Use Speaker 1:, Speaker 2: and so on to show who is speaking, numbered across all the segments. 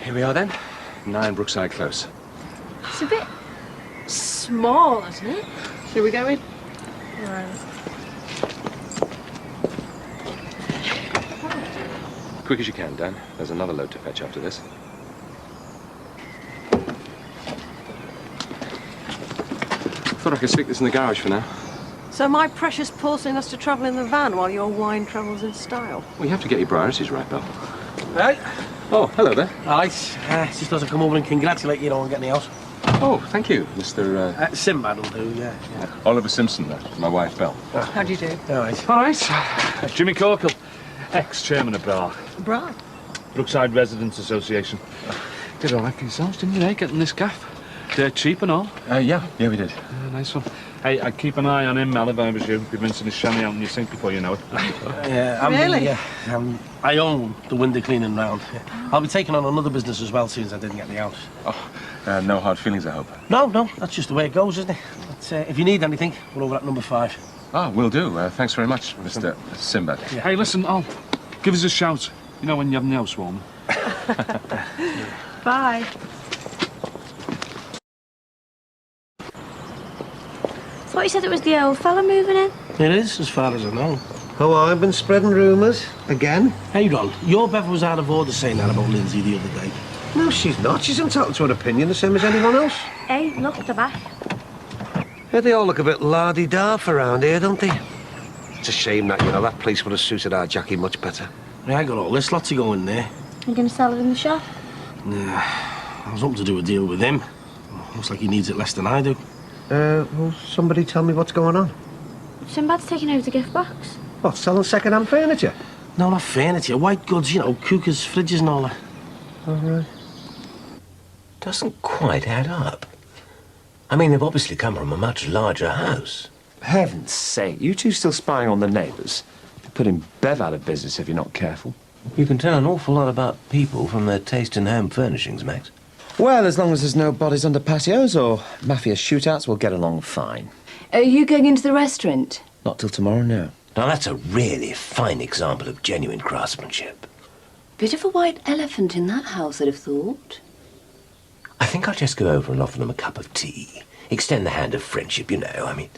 Speaker 1: Here we are then. 9 Brookside Close.
Speaker 2: It's a bit small, isn't it?
Speaker 3: Shall we go in?
Speaker 2: Right.
Speaker 1: Quick as you can, Dan. There's another load to fetch after this. Thought I could stick this in the garage for now.
Speaker 3: So my precious porcelain has to travel in the van while your wine travels in style.
Speaker 1: Well, you have to get your priorities right, Bill.
Speaker 4: Right.
Speaker 1: Oh, hello there.
Speaker 4: Alright, just thought I'd come over and congratulate you on getting the house.
Speaker 1: Oh, thank you, Mr.
Speaker 4: Sinbad will do, yeah.
Speaker 1: Oliver Simpson, there. My wife, Belle.
Speaker 3: How do you do?
Speaker 4: Alright.
Speaker 5: All right. Jimmy Corkle, ex-chairman of BRAR.
Speaker 3: Bra.
Speaker 5: Brookside Residents Association. Did all right for yourselves, didn't you, eh, getting this gaff? Dirt cheap and all.
Speaker 1: Yeah, we did.
Speaker 5: Nice one. Hey, I'd keep an eye on him, Mel, if I was you. Be rinsing his shanny out in your sink before you know it.
Speaker 3: Really?
Speaker 4: I own the window cleaning round. Yeah. I'll be taking on another business as well, since I didn't get the house.
Speaker 1: Oh, no hard feelings, I hope.
Speaker 4: No, that's just the way it goes, isn't it? But, if you need anything, we're over at number 5.
Speaker 1: Ah, will do. Thanks very much, Mr. Sinbad.
Speaker 5: Yeah. Hey, listen, give us a shout. You know when you're having the house warm.
Speaker 3: Bye.
Speaker 2: Thought you said it was the old fella moving in.
Speaker 4: It is, as far as I know.
Speaker 6: Oh, I've been spreading rumours. Again?
Speaker 4: Hey, Ron, your Bev was out of order saying that about Lindsay the other day.
Speaker 6: No, she's not. She's entitled to her opinion the same as anyone else.
Speaker 2: Hey, look at the back.
Speaker 6: Yeah, they all look a bit lardy-darf around here, don't they? It's a shame that, that place would have suited our Jackie much better.
Speaker 4: Yeah, I got all this lot to go in there.
Speaker 2: You gonna sell it in the shop?
Speaker 4: Nah, I was hoping to do a deal with him. Looks like he needs it less than I do.
Speaker 6: Well, somebody tell me what's going on.
Speaker 2: Sinbad's taking over the gift box.
Speaker 6: What, selling second-hand furniture?
Speaker 4: No, not furniture. White goods, cookers, fridges and all that.
Speaker 6: All right.
Speaker 7: Doesn't quite add up. I mean, they've obviously come from a much larger house.
Speaker 8: Heaven's sake, you two still spying on the neighbours? You're putting Bev out of business if you're not careful.
Speaker 7: You can tell an awful lot about people from their taste in home furnishings, Max.
Speaker 8: Well, as long as there's no bodies under patios or mafia shootouts, we'll get along fine.
Speaker 9: Are you going into the restaurant?
Speaker 8: Not till tomorrow, no.
Speaker 7: Now, that's a really fine example of genuine craftsmanship.
Speaker 9: Bit of a white elephant in that house, I'd have thought.
Speaker 7: I think I'll just go over and offer them a cup of tea. Extend the hand of friendship, I mean,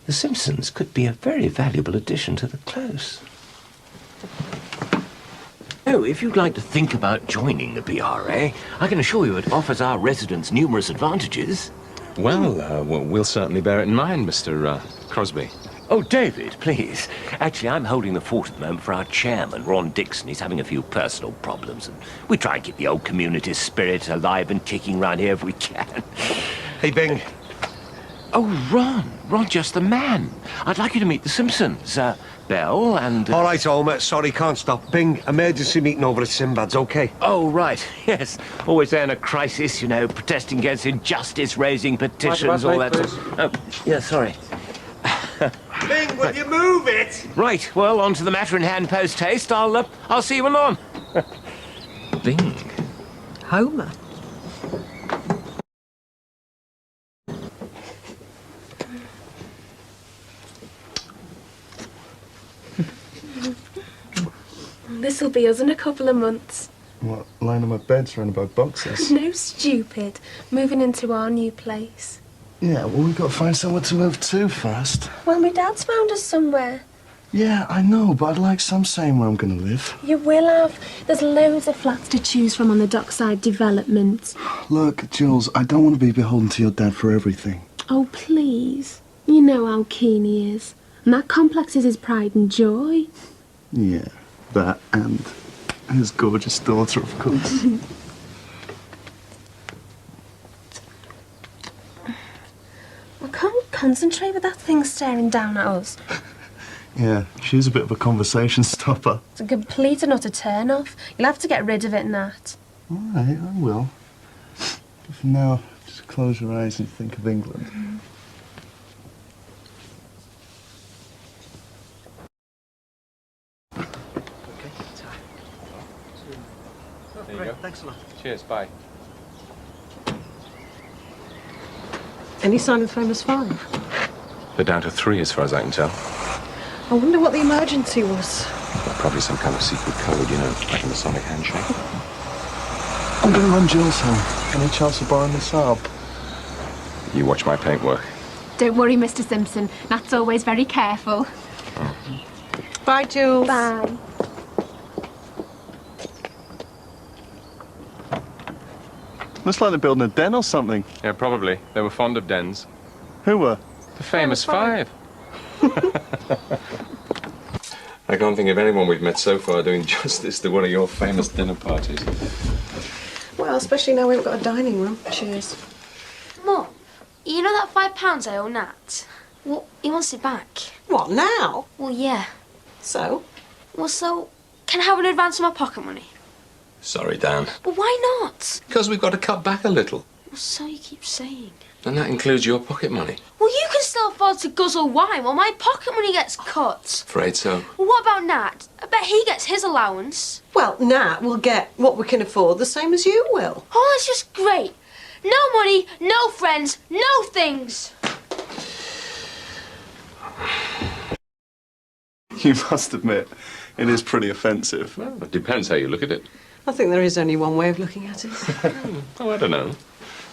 Speaker 7: the Simpsons could be a very valuable addition to the close. Oh, if you'd like to think about joining the BRA, I can assure you it offers our residents numerous advantages.
Speaker 1: Well, we'll certainly bear it in mind, Mr. Crosby.
Speaker 7: Oh, David, please. Actually, I'm holding the fort at the moment for our chairman, Ron Dixon. He's having a few personal problems, and we try and keep the old community spirit alive and kicking round here if we can.
Speaker 6: Hey, Bing.
Speaker 7: Oh, Ron, just the man. I'd like you to meet the Simpsons, Belle and...
Speaker 6: All right, Homer. Sorry, can't stop. Bing, emergency meeting over at Sinbad's, OK?
Speaker 7: Oh, right, yes. Always there in a crisis, protesting against injustice, raising petitions, all that. Oh, yeah, sorry.
Speaker 6: Bing, will you move it?
Speaker 7: Right, well, on to the matter in hand post-haste. I'll see you anon.
Speaker 1: Bing.
Speaker 3: Homer.
Speaker 10: This'll be us in a couple of months.
Speaker 11: What, lying on my bed surrounded by boxes?
Speaker 10: No, stupid. Moving into our new place.
Speaker 11: Yeah, well, we've got to find somewhere to move to first.
Speaker 10: Well, my dad's found us somewhere.
Speaker 11: Yeah, I know, but I'd like some saying where I'm going to live.
Speaker 10: You will have. There's loads of flats to choose from on the Dockside development.
Speaker 11: Look, Jules, I don't want to be beholden to your dad for everything.
Speaker 10: Oh, please. You know how keen he is. And that complex is his pride and joy.
Speaker 11: Yeah, that and his gorgeous daughter, of course.
Speaker 10: I can't concentrate with that thing staring down at us.
Speaker 11: Yeah, she's a bit of a conversation stopper.
Speaker 10: It's a complete and utter turn-off. You'll have to get rid of it, Nat.
Speaker 11: All right, I will. But for now, just close your eyes and think of England.
Speaker 1: There you go.
Speaker 6: Thanks a lot.
Speaker 1: Cheers, bye.
Speaker 3: Any sign of the famous 5?
Speaker 1: They're down to 3 as far as I can tell.
Speaker 3: I wonder what the emergency was.
Speaker 1: Probably some kind of secret code, like a Masonic handshake.
Speaker 11: I'm going to run Jules home. Any chance of borrowing the Saab?
Speaker 1: You watch my paintwork.
Speaker 10: Don't worry, Mr. Simpson. Nat's always very careful.
Speaker 3: Bye, Jules.
Speaker 10: Bye.
Speaker 11: Looks like they're building a den or something.
Speaker 1: Yeah, probably. They were fond of dens.
Speaker 11: Who were?
Speaker 1: The famous five. I can't think of anyone we've met so far doing justice to one of your famous dinner parties.
Speaker 3: Well, especially now we've got a dining room. Cheers.
Speaker 2: Mum, you know that £5 I owe Nat? Well, he wants it back.
Speaker 3: What, now?
Speaker 2: Well, yeah.
Speaker 3: So?
Speaker 2: Well, so, can I have an advance of my pocket money?
Speaker 1: Sorry, Dan.
Speaker 2: But why not?
Speaker 1: Because we've got to cut back a little.
Speaker 2: Well, so you keep saying.
Speaker 1: And that includes your pocket money.
Speaker 2: Well, you can still afford to guzzle wine while my pocket money gets cut.
Speaker 1: Afraid so.
Speaker 2: Well, what about Nat? I bet he gets his allowance.
Speaker 3: Well, Nat will get what we can afford, the same as you will.
Speaker 2: Oh, that's just great. No money, no friends, no things.
Speaker 11: You must admit, it is pretty offensive.
Speaker 1: Well, it depends how you look at it.
Speaker 3: I think there is only one way of looking at it.
Speaker 1: Oh, I don't know.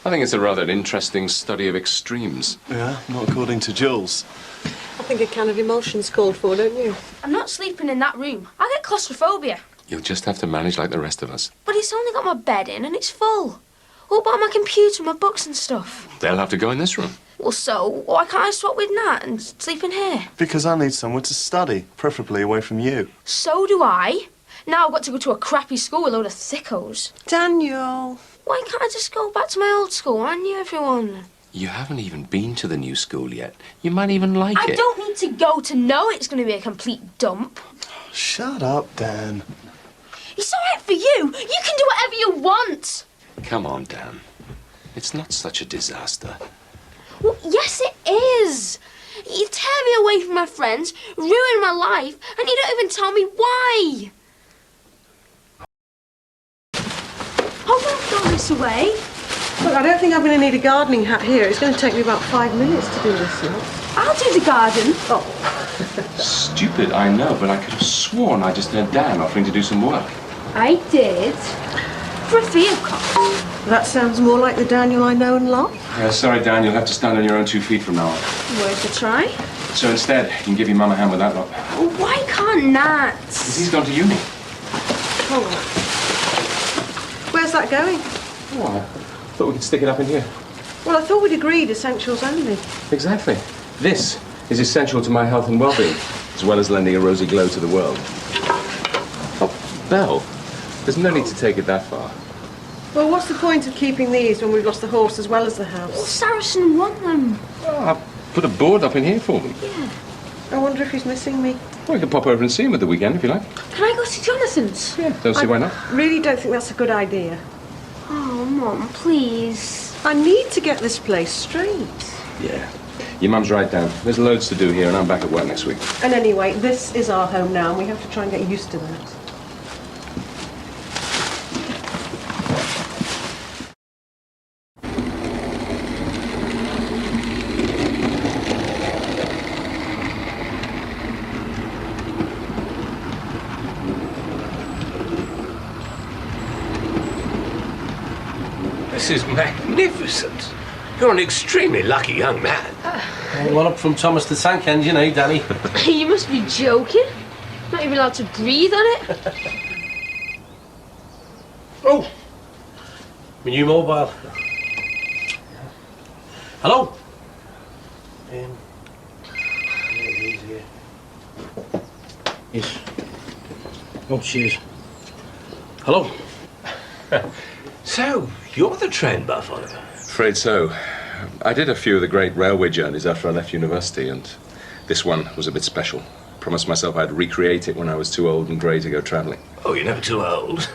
Speaker 1: I think it's a rather interesting study of extremes.
Speaker 11: Yeah, not according to Jules.
Speaker 3: I think a can of emulsion's called for, don't you?
Speaker 2: I'm not sleeping in that room. I get claustrophobia.
Speaker 1: You'll just have to manage like the rest of us.
Speaker 2: But it's only got my bed in and it's full. What about my computer and my books and stuff?
Speaker 1: They'll have to go in this room.
Speaker 2: Well, so, why can't I swap with Nat and sleep in here?
Speaker 11: Because I need somewhere to study, preferably away from you.
Speaker 2: So do I. Now I've got to go to a crappy school with a load of sickos.
Speaker 3: Daniel.
Speaker 2: Why can't I just go back to my old school? I knew everyone.
Speaker 1: You haven't even been to the new school yet. You might even like
Speaker 2: I
Speaker 1: it.
Speaker 2: don't need to go to know it's going to be a complete dump.
Speaker 11: Shut up, Dan.
Speaker 2: It's all right for you. You can do whatever you want.
Speaker 1: Come on, Dan. It's not such a disaster.
Speaker 2: Well, yes, it is. You tear me away from my friends, ruin my life, and you don't even tell me why. Oh, don't throw this away.
Speaker 3: Look, I don't think I'm going to need a gardening hat here. It's going to take me about 5 minutes to do this now.
Speaker 2: I'll do the garden.
Speaker 3: Oh.
Speaker 1: Stupid, I know, but I could have sworn I just heard Dan offering to do some work.
Speaker 2: I did. For a fee, of course.
Speaker 3: That sounds more like the Daniel I know and love.
Speaker 1: Yeah, sorry, Dan, you'll have to stand on your own 2 feet from now on.
Speaker 2: Worth a try.
Speaker 1: So instead, you can give your mum a hand with that lot.
Speaker 2: Well, why can't Nat?
Speaker 1: Because he's gone to uni.
Speaker 3: Oh. Where's that going?
Speaker 1: Oh, I thought we could stick it up in here.
Speaker 3: Well, I thought we'd agreed essentials only.
Speaker 1: Exactly. This is essential to my health and well-being, as well as lending a rosy glow to the world. Oh, Belle, there's no need to take it that far.
Speaker 3: Well, what's the point of keeping these when we've lost the horse as well as the
Speaker 2: Well,
Speaker 3: house?
Speaker 2: Saracen won them.
Speaker 1: Oh, I'll put a board up in here for them.
Speaker 2: Yeah.
Speaker 3: I wonder if he's missing me.
Speaker 1: Well, you can pop over and see him at the weekend if you like.
Speaker 2: Can I go to Jonathan's?
Speaker 1: Yeah, don't see why not.
Speaker 3: Really don't think that's a good idea.
Speaker 2: Oh, Mum, please.
Speaker 3: I need to get this place straight.
Speaker 1: Yeah. Your mum's right, Dan. There's loads to do here, and I'm back at work next week.
Speaker 3: And anyway, this is our home now, and we have to try and get used to that.
Speaker 7: This is magnificent. You're an extremely lucky young man.
Speaker 4: One up from Thomas the Tank Engine, eh, Danny?
Speaker 2: You must be joking. Not even allowed to breathe on it.
Speaker 4: Oh! My new mobile. Hello? Yes. Oh, cheers. Hello?
Speaker 7: So, you're the train buff, Oliver?
Speaker 1: Afraid so. I did a few of the great railway journeys after I left university, and this one was a bit special. Promised myself I'd recreate it when I was too old and grey to go travelling.
Speaker 7: Oh, you're never too old.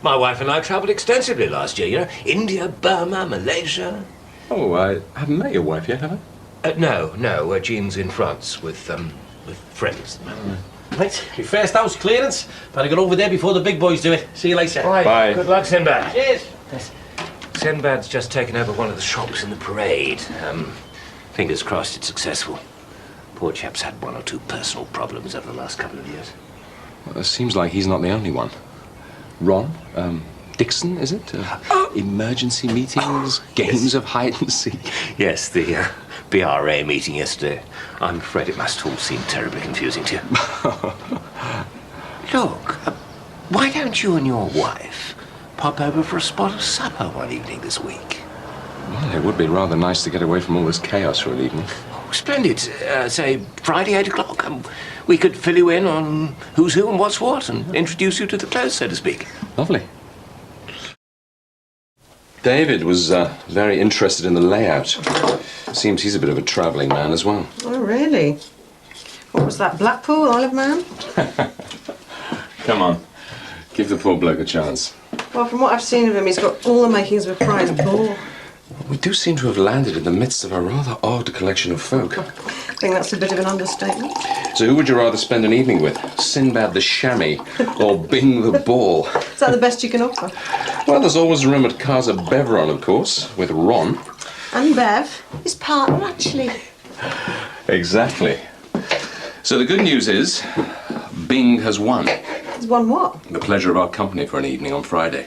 Speaker 7: My wife and I travelled extensively last year, you know. India, Burma, Malaysia.
Speaker 1: Oh, I haven't met your wife yet, have I?
Speaker 7: No. Jean's in France with friends.
Speaker 4: Right, your first house clearance. Better get over there before the big boys do it. See you later.
Speaker 7: Right.
Speaker 1: Bye.
Speaker 7: Good luck, Sinbad.
Speaker 4: Cheers.
Speaker 7: Sinbad's just taken over one of the shops in the parade. Fingers crossed it's successful. Poor chap's had 1 or 2 personal problems over the last couple of years.
Speaker 1: Well, it seems like he's not the only one. Ron, Dixon, is it? Emergency meetings, games of hide and seek.
Speaker 7: Yes, the BRA meeting yesterday. I'm afraid it must all seem terribly confusing to you. Look, why don't you and your wife pop over for a spot of supper one evening this week?
Speaker 1: Well, it would be rather nice to get away from all this chaos for an evening.
Speaker 7: Oh, splendid. Say Friday, 8 o'clock. We could fill you in on who's who and what's what and introduce you to the clothes, so to speak.
Speaker 1: Lovely. David was very interested in the layout. Seems he's a bit of a travelling man as well.
Speaker 3: Oh, really? What was that, Blackpool, Isle of Man?
Speaker 1: Come on, give the poor bloke a chance.
Speaker 3: Well, from what I've seen of him, he's got all the makings of a prize bore.
Speaker 1: We do seem to have landed in the midst of a rather odd collection of folk.
Speaker 3: I think that's a bit of an understatement.
Speaker 1: So who would you rather spend an evening with? Sinbad the Chamois or Bing the Ball?
Speaker 3: Is that the best you can offer?
Speaker 1: Well, there's always room at Casa Beveron, of course, with Ron.
Speaker 3: And Bev, his partner, actually.
Speaker 1: Exactly. So the good news is, Bing has won.
Speaker 3: He's won what?
Speaker 1: The pleasure of our company for an evening on Friday.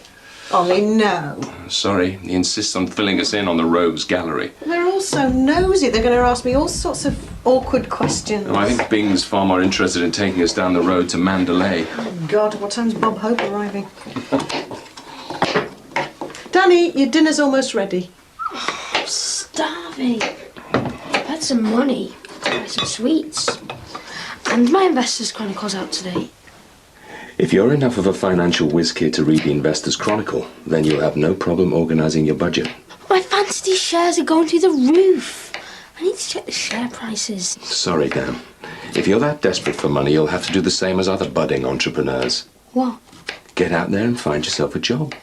Speaker 3: Ollie, no.
Speaker 1: Sorry, he insists on filling us in on the Rogues Gallery.
Speaker 3: They're all so nosy. They're going to ask me all sorts of awkward questions.
Speaker 1: Oh, I think Bing's far more interested in taking us down the road to Mandalay.
Speaker 3: Oh, God, what time's Bob Hope arriving? Danny, your dinner's almost ready.
Speaker 2: Oh, I'm starving. I've had some money to buy some sweets. And my Investors Chronicle's out today.
Speaker 1: If you're enough of a financial whiz kid to read the Investors Chronicle, then you'll have no problem organising your budget.
Speaker 2: My fancy shares are going through the roof. I need to check the share prices.
Speaker 1: Sorry, Dan. If you're that desperate for money, you'll have to do the same as other budding entrepreneurs.
Speaker 2: What?
Speaker 1: Get out there and find yourself a job.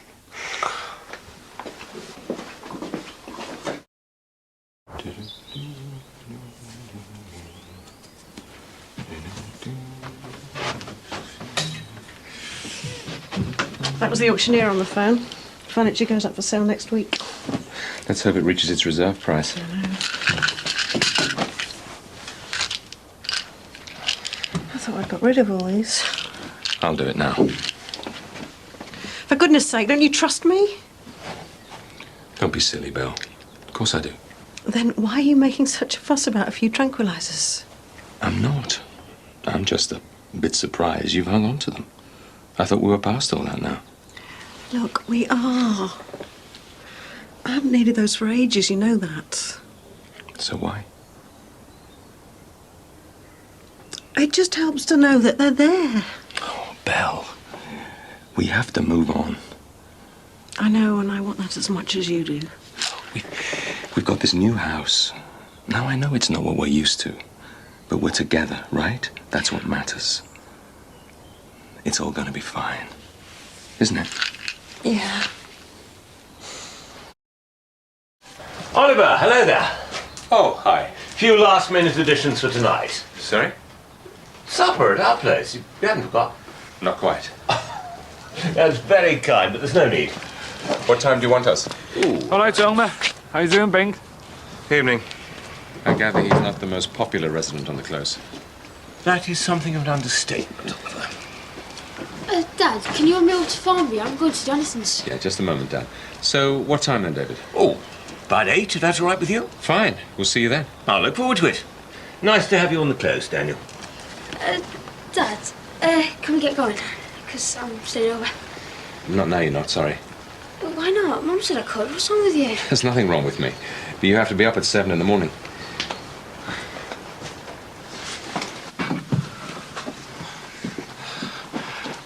Speaker 3: That was the auctioneer on the phone. Furniture goes up for sale next week.
Speaker 1: Let's hope it reaches its reserve price.
Speaker 3: I thought I'd got rid of all these.
Speaker 1: I'll do it now.
Speaker 3: For goodness sake, don't you trust me?
Speaker 1: Don't be silly, Bill. Of course I do.
Speaker 3: Then why are you making such a fuss about a few tranquilizers?
Speaker 1: I'm not. I'm just a bit surprised you've hung on to them. I thought we were past all that now.
Speaker 3: Look, we are. I haven't needed those for ages, you know that.
Speaker 1: So why?
Speaker 3: It just helps to know that they're there.
Speaker 1: Oh, Belle. We have to move on.
Speaker 3: I know, and I want that as much as you do.
Speaker 1: We've got this new house. Now, I know it's not what we're used to. But we're together, right? That's what matters. It's all gonna be fine. Isn't it?
Speaker 3: Yeah.
Speaker 7: Oliver, hello there.
Speaker 1: Oh, hi.
Speaker 7: Few last-minute additions for tonight.
Speaker 1: Sorry?
Speaker 7: Supper at our place. You haven't forgot.
Speaker 1: Not quite.
Speaker 7: That's very kind, but there's no need.
Speaker 1: What time do you want us?
Speaker 5: All right, Elmer. How you doing, Bing?
Speaker 1: Evening. I gather he's not the most popular resident on the close.
Speaker 7: That is something of an understatement, Oliver.
Speaker 2: Dad, can you run me over to Farnby? I'm going to Jonathan's.
Speaker 1: Yeah, just a moment, Dan. So, what time then, David?
Speaker 7: Oh, about 8, if that's all right with you?
Speaker 1: Fine. We'll see you then.
Speaker 7: I'll look forward to it. Nice to have you on the close, Daniel.
Speaker 2: Dad, can we get going? Because I'm staying over.
Speaker 1: Not now, you're not. Sorry.
Speaker 2: Why not? Mum said I could. What's wrong with you?
Speaker 1: There's nothing wrong with me. But you have to be up at 7 in the morning.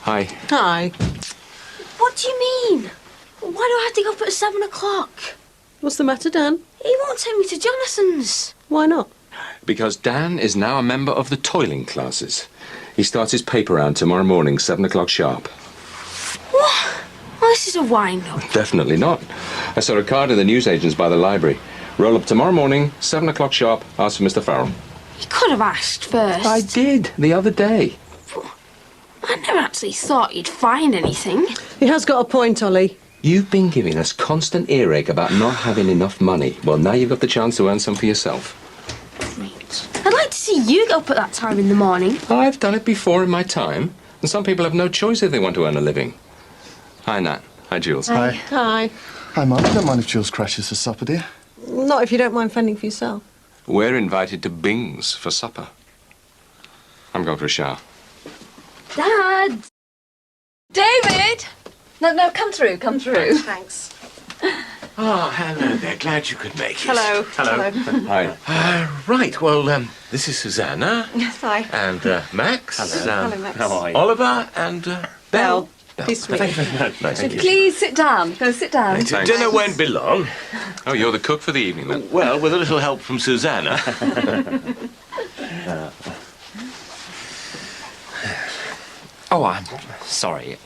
Speaker 1: Hi.
Speaker 3: Hi.
Speaker 2: What do you mean? Why do I have to go up at 7 o'clock?
Speaker 3: What's the matter, Dan?
Speaker 2: He won't take me to Jonathan's.
Speaker 3: Why not?
Speaker 1: Because Dan is now a member of the toiling classes. He starts his paper round tomorrow morning, 7 o'clock sharp.
Speaker 2: What? Well, this is a wind-up.
Speaker 1: Definitely not. I saw a card in the newsagents by the library. Roll up tomorrow morning, 7 o'clock sharp, ask for Mr. Farrell.
Speaker 2: You could have asked first.
Speaker 1: I did, the other day.
Speaker 2: I never actually thought you'd find anything.
Speaker 3: He has got a point, Ollie.
Speaker 1: You've been giving us constant earache about not having enough money. Well, now you've got the chance to earn some for yourself.
Speaker 2: Great. I'd like to see you go up at that time in the morning.
Speaker 1: I've done it before in my time, and some people have no choice if they want to earn a living. Hi, Nat. Hi, Jules.
Speaker 3: Hi. Hi.
Speaker 11: Hi, Mum. I don't mind if Jules crashes for supper, dear.
Speaker 3: Not if you don't mind fending for yourself.
Speaker 1: We're invited to Bing's for supper. I'm going for a shower.
Speaker 9: Dad! David! No, come through.
Speaker 3: Thanks.
Speaker 7: Oh, hello there. Glad you could make it.
Speaker 3: Hello.
Speaker 1: Hi.
Speaker 7: Right, well, this is Susanna.
Speaker 3: Yes, hi.
Speaker 7: And Max.
Speaker 3: Hello, Max.
Speaker 7: How are you? Oliver and Belle.
Speaker 3: Peace to meet you.
Speaker 7: Nice to meet you.
Speaker 9: Please sit down. Go sit down.
Speaker 1: Thanks.
Speaker 7: Dinner won't be long.
Speaker 1: Oh, you're the cook for the evening, then?
Speaker 7: Well, with a little help from Susanna.
Speaker 8: Oh, I'm sorry.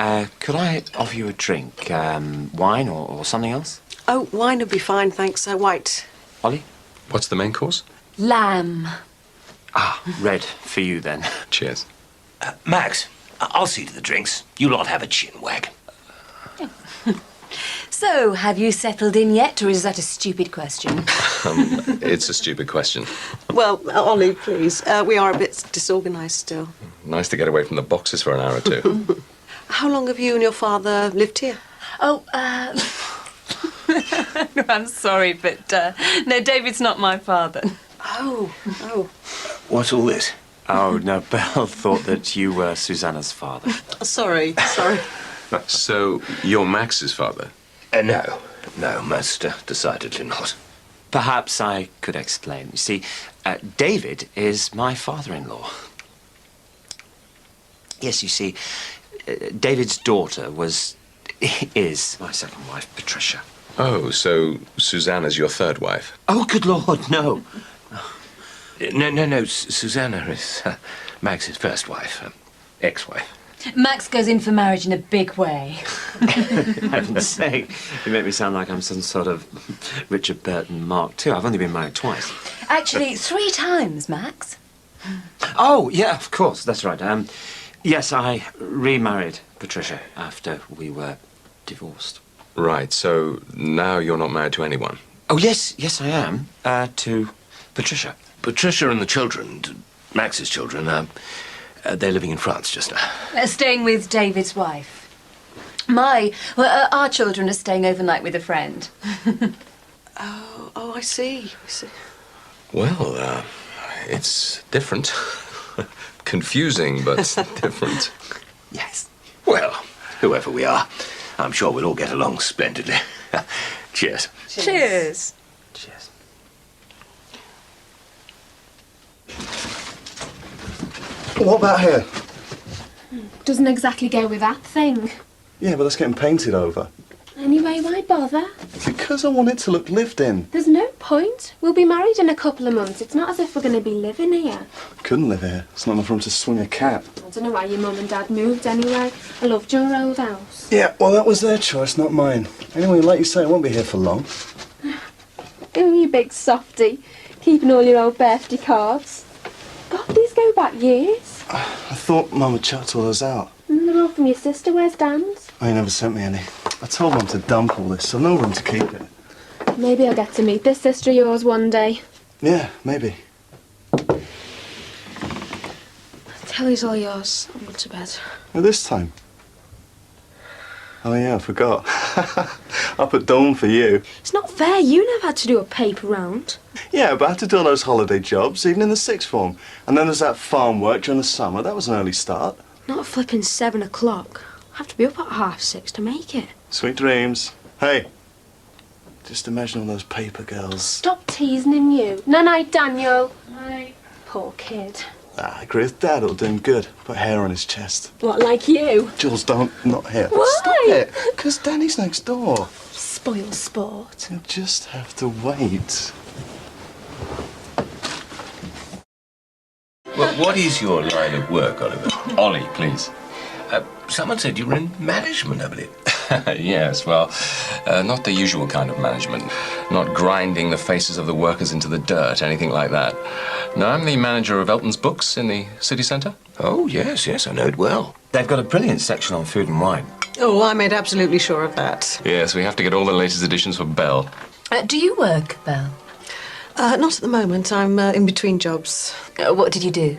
Speaker 8: Could I offer you a drink? Wine or something else?
Speaker 3: Oh, wine would be fine, thanks. White.
Speaker 8: Ollie?
Speaker 1: What's the main course?
Speaker 9: Lamb.
Speaker 8: Ah, red for you then.
Speaker 1: Cheers.
Speaker 7: Max, I'll see to the drinks. You lot have a chin wag.
Speaker 9: So, have you settled in yet, or is that a stupid question?
Speaker 1: It's a stupid question.
Speaker 3: Well, Ollie, please. We are a bit disorganised still.
Speaker 1: Nice to get away from the boxes for an hour or two.
Speaker 3: How long have you and your father lived here?
Speaker 9: Oh, no, I'm sorry, but no, David's not my father.
Speaker 3: Oh.
Speaker 7: What's all this?
Speaker 8: Oh, no, Belle thought that you were Susanna's father.
Speaker 3: Sorry.
Speaker 1: So, you're Max's father?
Speaker 7: No, most decidedly not.
Speaker 8: Perhaps I could explain. You see, David is my father-in-law. Yes, you see, David's daughter is my second wife, Patricia.
Speaker 1: Oh, so Susanna's your third wife?
Speaker 7: Oh, good Lord, no. No, Susanna is Max's first wife, ex-wife.
Speaker 9: Max goes in for marriage in a big way.
Speaker 8: Heaven's sake, you make me sound like I'm some sort of Richard Burton Mark II. I've only been married twice.
Speaker 9: Actually, 3 times, Max.
Speaker 8: Oh, yeah, of course, that's right. Yes, I remarried Patricia after we were divorced.
Speaker 1: Right, so now you're not married to anyone?
Speaker 8: Oh, yes, I am. To Patricia.
Speaker 7: Patricia and the children, Max's children, they're living in France just now.
Speaker 9: Staying with David's wife. Our children are staying overnight with a friend.
Speaker 3: Oh, I see.
Speaker 1: Well, it's different. Confusing, but different.
Speaker 7: Yes. Well, whoever we are, I'm sure we'll all get along splendidly. Cheers.
Speaker 9: Cheers.
Speaker 8: Cheers.
Speaker 11: What about here?
Speaker 10: Doesn't exactly go with that thing.
Speaker 11: Yeah, but that's getting painted over.
Speaker 10: Anyway, why bother?
Speaker 11: Because I want it to look lived in.
Speaker 10: There's no point. We'll be married in a couple of months. It's not as if we're going to be living here.
Speaker 11: Couldn't live here. It's not enough room to swing a cat.
Speaker 10: I don't know why your mum and dad moved anyway. I loved your old house.
Speaker 11: Yeah, well, that was their choice, not mine. Anyway, like you say, I won't be here for long.
Speaker 10: Oh, you big softy. Keeping all your old birthday cards. God, these go back years.
Speaker 11: I thought Mum had chucked all those out.
Speaker 10: They're all from your sister. Where's Dan's?
Speaker 11: Oh, you never sent me any. I told Mum to dump all this, so no room to keep it.
Speaker 10: Maybe I'll get to meet this sister of yours one day.
Speaker 11: Yeah, maybe.
Speaker 2: Telly's all yours. I'm going to bed.
Speaker 11: Well, this time. Oh, yeah, I forgot. Up at dawn for you.
Speaker 2: It's not fair. You never had to do a paper round.
Speaker 11: Yeah, but I had to do all those holiday jobs, even in the sixth form. And then there's that farm work during the summer. That was an early start.
Speaker 2: Not a flipping 7 o'clock. I have to be up at 6:30 to make it.
Speaker 11: Sweet dreams. Hey, just imagine all those paper girls.
Speaker 10: Stop teasing him, you. Night, Daniel. Night. Poor kid.
Speaker 11: I agree with Dad. It'll do him good. Put hair on his chest.
Speaker 10: What, like you?
Speaker 11: Jules, don't. Not here.
Speaker 10: Why?
Speaker 11: Stop it. Because Danny's next door.
Speaker 2: Spoil sport.
Speaker 11: You'll just have to wait.
Speaker 7: Well, what is your line of work, Oliver?
Speaker 1: Ollie, please.
Speaker 7: Someone said you were in management, I believe.
Speaker 1: Yes, well, not the usual kind of management. Not grinding the faces of the workers into the dirt, anything like that. No, I'm the manager of Elton's Books in the city centre.
Speaker 7: Oh, yes, I know it well.
Speaker 8: They've got a brilliant section on food and wine.
Speaker 3: Oh, I made absolutely sure of that.
Speaker 1: Yes, we have to get all the latest editions for Belle.
Speaker 9: Do you work, Belle?
Speaker 3: Not at the moment. I'm in between jobs.
Speaker 9: What did you do?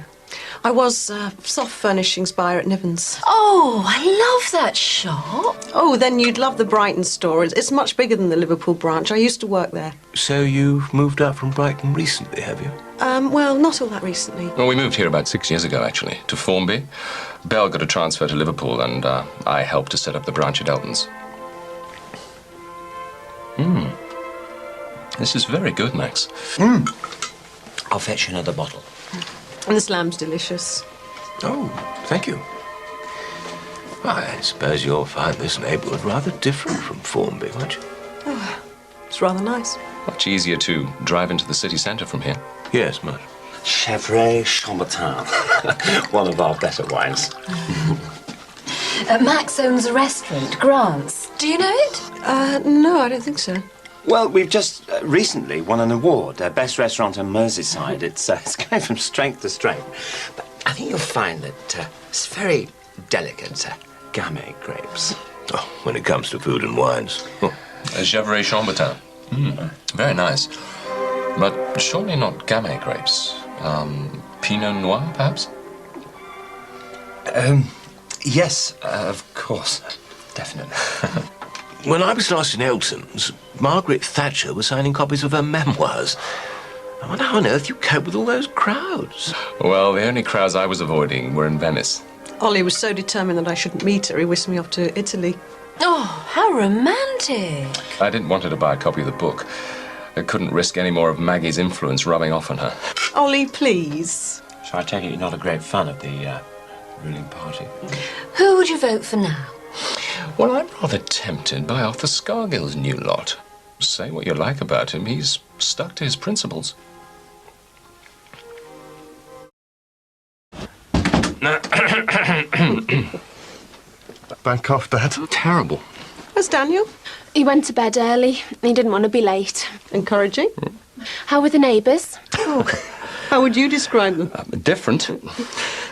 Speaker 3: I was soft furnishings buyer at Niven's.
Speaker 9: Oh, I love that shop.
Speaker 3: Oh, then you'd love the Brighton store. It's much bigger than the Liverpool branch. I used to work there.
Speaker 7: So you've moved up from Brighton recently, have you?
Speaker 3: Well, not all that recently.
Speaker 1: Well, we moved here about 6 years ago, actually, to Formby. Belle got a transfer to Liverpool, and I helped to set up the branch at Elton's. This is very good, Max.
Speaker 8: I'll fetch you another bottle.
Speaker 3: And the slam's delicious.
Speaker 7: Oh, thank you. I suppose you'll find this neighbourhood rather different from Formby, won't you?
Speaker 3: Oh, it's rather nice.
Speaker 1: Much easier to drive into the city centre from here.
Speaker 7: Yes, much.
Speaker 8: Chevrolet Chambertin. One of our better wines.
Speaker 9: Max owns a restaurant, Grant's. Do you know it?
Speaker 3: No, I don't think so.
Speaker 8: Well, we've just recently won an award, Best Restaurant on Merseyside. It's going from strength to strength. But I think you'll find that it's very delicate, Gamay grapes.
Speaker 7: Oh, when it comes to food and wines. Oh.
Speaker 1: A Chevrolet Chambertin. Very nice. But surely not Gamay grapes. Pinot Noir, perhaps?
Speaker 8: Yes, of course. Definitely.
Speaker 7: When I was last in Elton's, Margaret Thatcher was signing copies of her memoirs. I wonder how on earth you cope with all those crowds.
Speaker 1: Well, the only crowds I was avoiding were in Venice.
Speaker 3: Ollie was so determined that I shouldn't meet her, he whisked me off to Italy.
Speaker 9: Oh, how romantic.
Speaker 1: I didn't want her to buy a copy of the book. I couldn't risk any more of Maggie's influence rubbing off on her.
Speaker 3: Ollie, please.
Speaker 8: So I take it you're not a great fan of the ruling party?
Speaker 9: Who would you vote for now?
Speaker 1: Well, I'm rather tempted by Arthur Scargill's new lot. Say what you like about him, he's stuck to his principles.
Speaker 11: Back off, Dad.
Speaker 1: Terrible.
Speaker 3: Where's Daniel?
Speaker 10: He went to bed early. He didn't want to be late.
Speaker 3: Encouraging.
Speaker 10: How were the neighbours?
Speaker 3: Oh, how would you describe them?
Speaker 1: Different.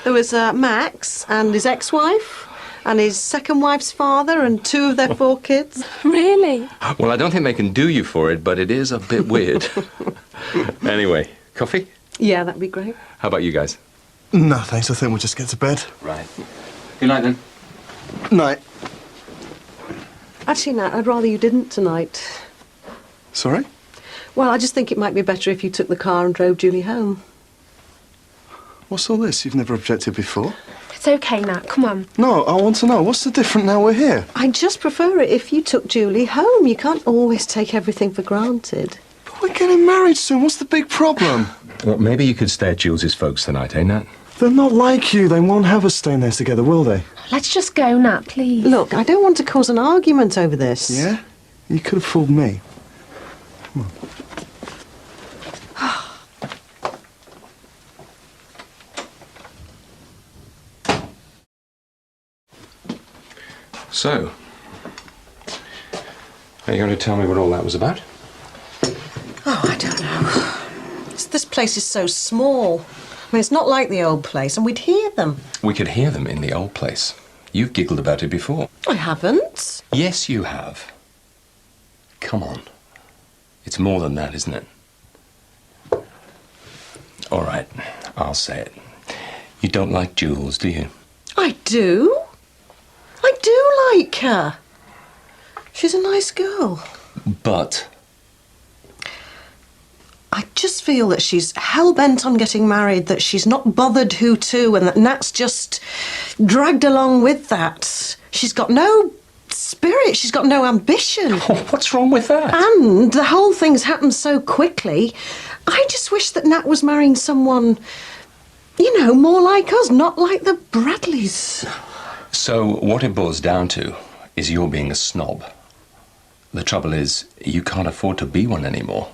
Speaker 3: There was Max and his ex-wife and his second wife's father and 2 of their 4 kids.
Speaker 10: Really?
Speaker 1: Well, I don't think they can do you for it, but it is a bit weird. Anyway, coffee?
Speaker 3: Yeah, that'd be great.
Speaker 1: How about you guys?
Speaker 11: No, thanks. I think we'll just get to bed.
Speaker 1: Right. Good night, then.
Speaker 11: Night.
Speaker 3: Actually, Nat, I'd rather you didn't tonight.
Speaker 11: Sorry?
Speaker 3: Well, I just think it might be better if you took the car and drove Julie home.
Speaker 11: What's all this? You've never objected before.
Speaker 10: It's okay, Nat. Come on.
Speaker 11: No, I want to know. What's the difference now we're here?
Speaker 3: I just prefer it if you took Julie home. You can't always take everything for granted.
Speaker 11: But we're getting married soon. What's the big problem?
Speaker 1: Well, maybe you could stay at Jules's folks tonight, eh, Nat?
Speaker 11: They're not like you. They won't have us staying there together, will they?
Speaker 10: Let's just go, Nat, please.
Speaker 3: Look, I don't want to cause an argument over this.
Speaker 11: Yeah? You could have fooled me. Come on.
Speaker 1: So, are you going to tell me what all that was about?
Speaker 3: Oh, I don't know. This place is so small. I mean, it's not like the old place, and we'd hear them.
Speaker 1: We could hear them in the old place. You've giggled about it before.
Speaker 3: I haven't.
Speaker 1: Yes, you have. Come on. It's more than that, isn't it? All right, I'll say it. You don't like Jules, do you?
Speaker 3: I do. I do like her. She's a nice girl.
Speaker 1: But
Speaker 3: I just feel that she's hell-bent on getting married, that she's not bothered who to, and that Nat's just dragged along with that. She's got no spirit, she's got no ambition.
Speaker 1: Oh, what's wrong with that?
Speaker 3: And the whole thing's happened so quickly. I just wish that Nat was marrying someone, you know, more like us, not like the Bradleys.
Speaker 1: So what it boils down to is you're being a snob. The trouble is, you can't afford to be one anymore.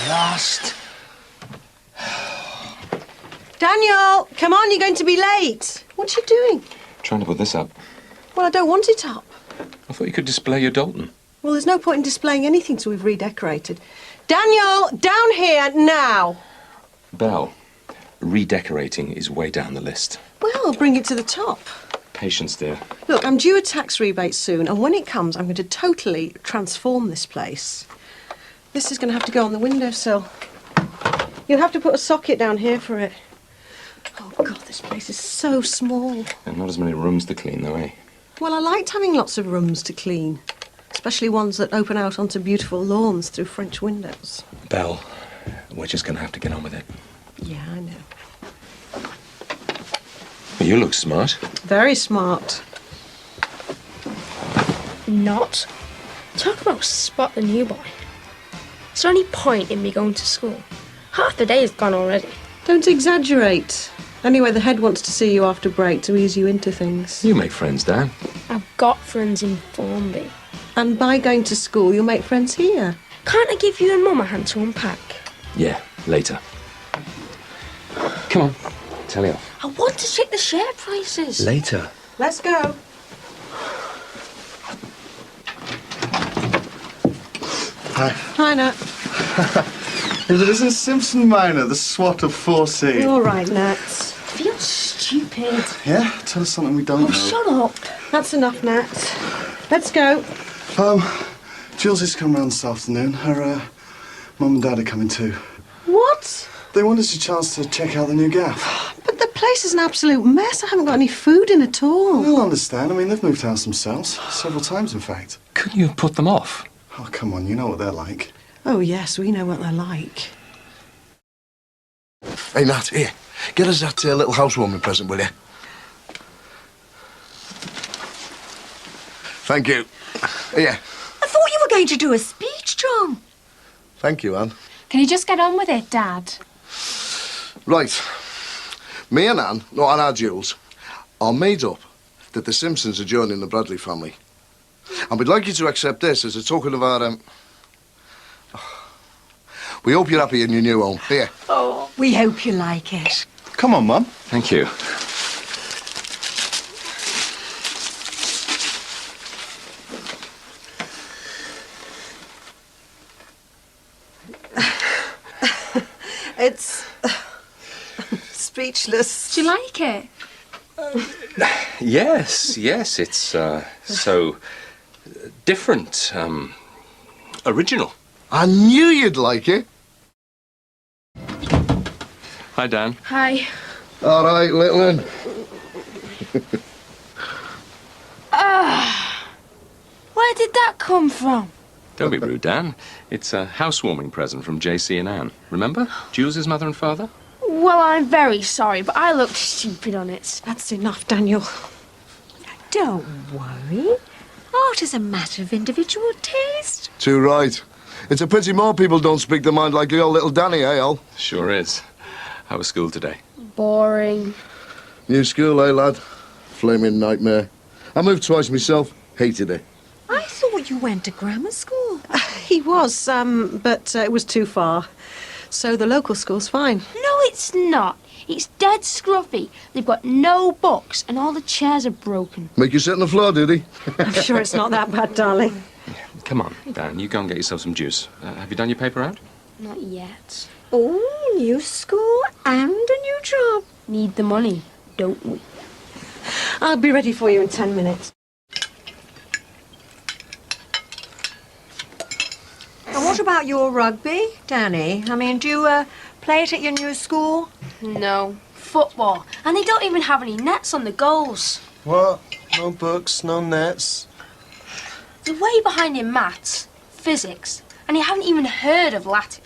Speaker 8: Last.
Speaker 3: Daniel, come on, you're going to be late. What are you doing?
Speaker 1: Trying to put this up.
Speaker 3: Well, I don't want it up.
Speaker 1: I thought you could display your Dalton.
Speaker 3: Well, there's no point in displaying anything till we've redecorated. Daniel, down here now.
Speaker 1: Belle, redecorating is way down the list.
Speaker 3: Well, I'll bring it to the top.
Speaker 1: Patience, dear.
Speaker 3: Look, I'm due a tax rebate soon, and when it comes, I'm going to totally transform this place. This is going to have to go on the windowsill. You'll have to put a socket down here for it. Oh, God, this place is so small.
Speaker 1: And not as many rooms to clean, though, eh?
Speaker 3: Well, I liked having lots of rooms to clean, especially ones that open out onto beautiful lawns through French windows.
Speaker 1: Belle, we're just going to have to get on with it.
Speaker 3: Yeah, I know.
Speaker 1: Well, you look smart.
Speaker 3: Very smart.
Speaker 2: Not. Talk about spot the new boy. Is there any point in me going to school? Half the day is gone already.
Speaker 3: Don't exaggerate. Anyway, the head wants to see you after break to ease you into things.
Speaker 1: You make friends, Dan.
Speaker 2: I've got friends in Formby.
Speaker 3: And by going to school, you'll make friends here.
Speaker 2: Can't I give you and Mum a hand to unpack?
Speaker 1: Yeah, later. Come on, tell you off.
Speaker 2: I want to check the share prices.
Speaker 1: Later.
Speaker 3: Let's go.
Speaker 11: Hi.
Speaker 3: Hi, Nat.
Speaker 11: If it isn't Simpson Minor, the SWAT of 4C.
Speaker 3: All right, Nat.
Speaker 2: Feel stupid.
Speaker 11: Yeah? Tell us something we don't know.
Speaker 2: Shut up.
Speaker 3: That's enough, Nat. Let's go.
Speaker 11: Jules is coming round this afternoon. Her, Mum and Dad are coming too.
Speaker 3: What?
Speaker 11: They want us a chance to check out the new gaff.
Speaker 3: But the place is an absolute mess. I haven't got any food in at all.
Speaker 11: They'll understand. I mean, they've moved house themselves. Several times, in fact.
Speaker 1: Couldn't you have put them off?
Speaker 11: Oh, come on. You know what they're like.
Speaker 3: Oh, yes, we know what they're like.
Speaker 12: Hey, Nat, here. Get us that little housewarming present, will you? Thank you. Here.
Speaker 9: I thought you were going to do a speech, John.
Speaker 12: Thank you, Anne.
Speaker 10: Can you just get on with it, Dad?
Speaker 12: Right. Me and Anne, and our Jules, are made up that the Simpsons are joining the Bradley family. And we'd like you to accept this as a token of our, We hope you're happy in your new home. Here.
Speaker 9: Oh, we hope you like it.
Speaker 11: Come on, Mum.
Speaker 1: Thank you.
Speaker 3: It's speechless.
Speaker 10: Do you like it?
Speaker 1: Yes, it's so different, original.
Speaker 12: I knew you'd like it.
Speaker 1: Hi, Dan.
Speaker 2: Hi.
Speaker 12: All right, little un.
Speaker 2: Where did that come from?
Speaker 1: Don't be rude, Dan. It's a housewarming present from JC and Anne. Remember? Jules' mother and father?
Speaker 2: Well, I'm very sorry, but I looked stupid on it.
Speaker 3: That's enough, Daniel.
Speaker 9: Don't worry. Art is a matter of individual taste.
Speaker 12: Too right. It's a pity more people don't speak their mind like your little Danny, eh, Al?
Speaker 1: Sure is. How was school today?
Speaker 2: Boring.
Speaker 12: New school, eh, lad? Flaming nightmare. I moved twice myself. Hated it.
Speaker 9: I thought you went to grammar school.
Speaker 3: He was, but it was too far. So the local school's fine.
Speaker 2: No, it's not. It's dead scruffy. They've got no books and all the chairs are broken.
Speaker 12: Make you sit on the floor, did he?
Speaker 3: I'm sure it's not that bad, darling.
Speaker 1: Come on, Dan, you go and get yourself some juice. Have you done your paper out?
Speaker 2: Not yet.
Speaker 9: Oh, new school and a new job.
Speaker 2: Need the money, don't we?
Speaker 3: I'll be ready for you in 10 minutes.
Speaker 9: And what about your rugby, Danny? I mean, do you play it at your new school?
Speaker 2: No. Football. And they don't even have any nets on the goals.
Speaker 11: What? No books, no nets.
Speaker 2: They're way behind in maths, physics, and you haven't even heard of Latin.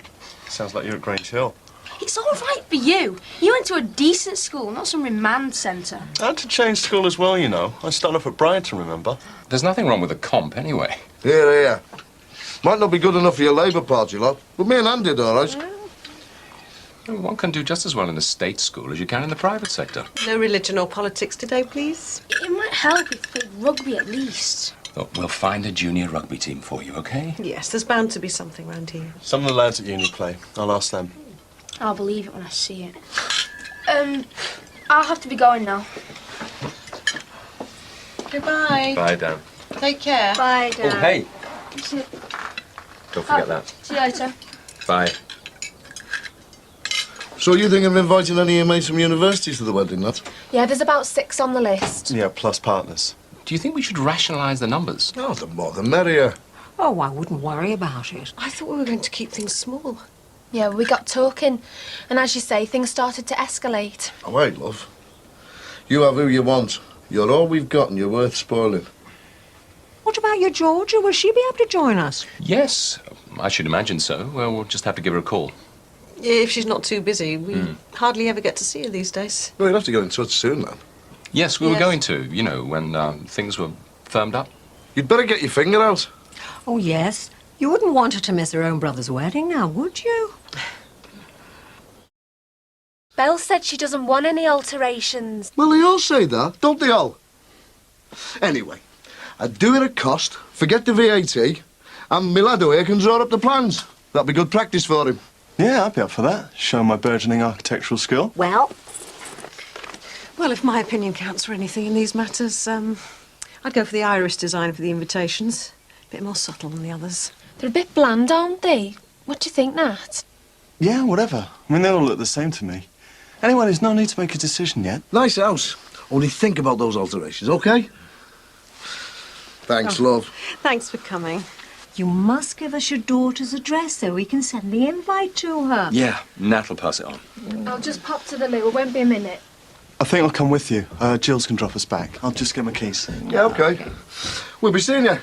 Speaker 11: Sounds like you're at Grange Hill.
Speaker 2: It's all right for you. You went to a decent school, not some remand centre.
Speaker 11: I had to change school as well, you know. I started off at Brighton, remember?
Speaker 1: There's nothing wrong with a comp anyway.
Speaker 12: Here. Might not be good enough for your Labour Party lot, but me and Anne did all right.
Speaker 1: Well, one can do just as well in a state school as you can in the private sector.
Speaker 3: No religion or politics today, please.
Speaker 2: It might help if you played rugby at least.
Speaker 1: Look, we'll find a junior rugby team for you, OK?
Speaker 3: Yes, there's bound to be something round here.
Speaker 11: Some of the lads at uni play. I'll ask them.
Speaker 2: I'll believe it when I see it. I'll have to be going now.
Speaker 3: Goodbye.
Speaker 1: Bye, Dan.
Speaker 3: Take care.
Speaker 9: Bye, Dad.
Speaker 1: Oh, hey,
Speaker 2: See
Speaker 1: don't forget that.
Speaker 2: you later.
Speaker 1: Bye.
Speaker 12: So you think of inviting any of your mates from universities to the wedding, Nat?
Speaker 10: Yeah, there's about 6 on the list.
Speaker 11: Yeah, plus partners.
Speaker 1: Do you think we should rationalise the numbers?
Speaker 12: Oh, the more the merrier.
Speaker 13: Oh, I wouldn't worry about it.
Speaker 3: I thought we were going to keep things small.
Speaker 14: Yeah, we got talking, and as you say, things started to escalate.
Speaker 12: Oh, wait, love. You have who you want. You're all we've got and you're worth spoiling.
Speaker 13: What about your Georgia? Will she be able to join us?
Speaker 1: Yes, I should imagine so. Well, we'll just have to give her a call.
Speaker 3: If she's not too busy. We hardly ever get to see her these days.
Speaker 12: Well, you'll have to get in touch soon, then.
Speaker 1: Yes, we were going to, you know, when things were firmed up.
Speaker 12: You'd better get your finger out.
Speaker 13: Oh, yes. You wouldn't want her to miss her own brother's wedding now, would you?
Speaker 14: Belle said she doesn't want any alterations.
Speaker 12: Well, they all say that, don't they all? Anyway, I'd do it at cost, forget the VAT, and my lad here can draw up the plans. That'd be good practice for him.
Speaker 11: Yeah, I'd be up for that. Show my burgeoning architectural skill.
Speaker 3: Well, if my opinion counts for anything in these matters, I'd go for the iris design for the invitations. A bit more subtle than the others.
Speaker 14: They're a bit bland, aren't they? What do you think, Nat?
Speaker 11: Yeah, whatever. I mean, they all look the same to me. Anyway, there's no need to make a decision yet.
Speaker 12: Nice house. Only think about those alterations, OK? Thanks, love.
Speaker 3: Thanks for coming.
Speaker 13: You must give us your daughter's address so we can send the invite to her.
Speaker 1: Yeah, Nat will pass it on.
Speaker 14: I'll just pop to the loo. It won't be a minute.
Speaker 11: I think I'll come with you. Jules can drop us back. I'll just get my keys.
Speaker 12: Yeah, OK. We'll be seeing you.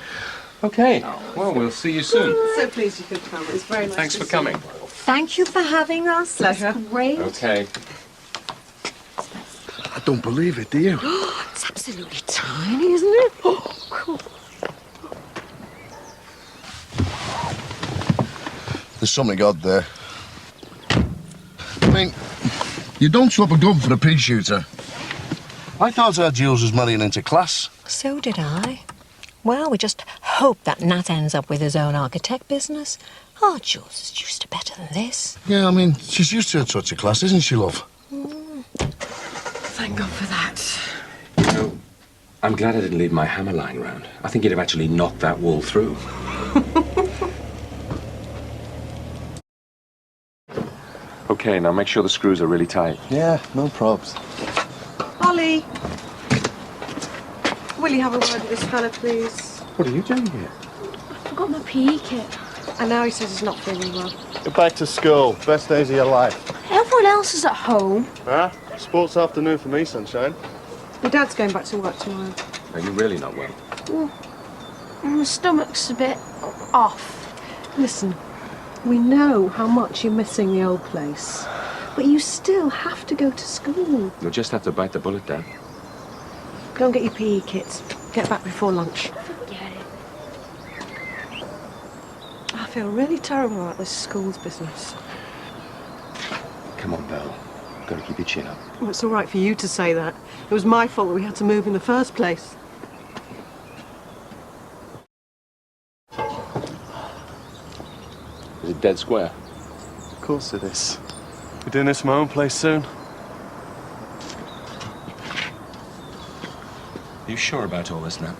Speaker 1: OK. Well, we'll see you soon.
Speaker 3: So pleased you could come. It's very nice.
Speaker 1: Thanks for coming.
Speaker 13: Thank you for having us.
Speaker 3: Pleasure.
Speaker 13: That's great.
Speaker 1: OK.
Speaker 12: I don't believe it, do you?
Speaker 3: It's absolutely tiny, isn't it? Oh, cool.
Speaker 12: There's something odd there. I mean, you don't swap a gun for a pea shooter. I thought our Jules was marrying into class.
Speaker 13: So did I. Well, we just hope that Nat ends up with his own architect business. Oh, Jules is used to better than this.
Speaker 12: Yeah, I mean, she's used to a touch of class, isn't she, love?
Speaker 3: Thank God for that.
Speaker 1: You know, I'm glad I didn't leave my hammer lying around. I think you'd have actually knocked that wall through. OK, now make sure the screws are really tight.
Speaker 11: Yeah, no probs.
Speaker 3: Ollie! Will you have a word with this fella, please?
Speaker 11: What are you doing here?
Speaker 14: I forgot my PE kit.
Speaker 3: And now he says he's not feeling well.
Speaker 11: Go back to school. Best days of your life.
Speaker 14: Everyone else is at home.
Speaker 11: Huh? Sports afternoon for me, sunshine.
Speaker 3: Your dad's going back to work tomorrow.
Speaker 1: Are you really not well?
Speaker 14: My stomach's a bit off.
Speaker 3: Listen, we know how much you're missing the old place, but you still have to go to school.
Speaker 1: You'll just have to bite the bullet, Dad.
Speaker 3: Go and get your PE kits. Get back before lunch.
Speaker 14: Forget it.
Speaker 3: I feel really terrible about this school's business.
Speaker 1: Come on, Belle. Got to keep your chin up.
Speaker 3: Well, it's all right for you to say that. It was my fault that we had to move in the first place.
Speaker 1: Is it dead square?
Speaker 11: Of course it is. We're doing this in my own place soon.
Speaker 1: Are you sure about all this now?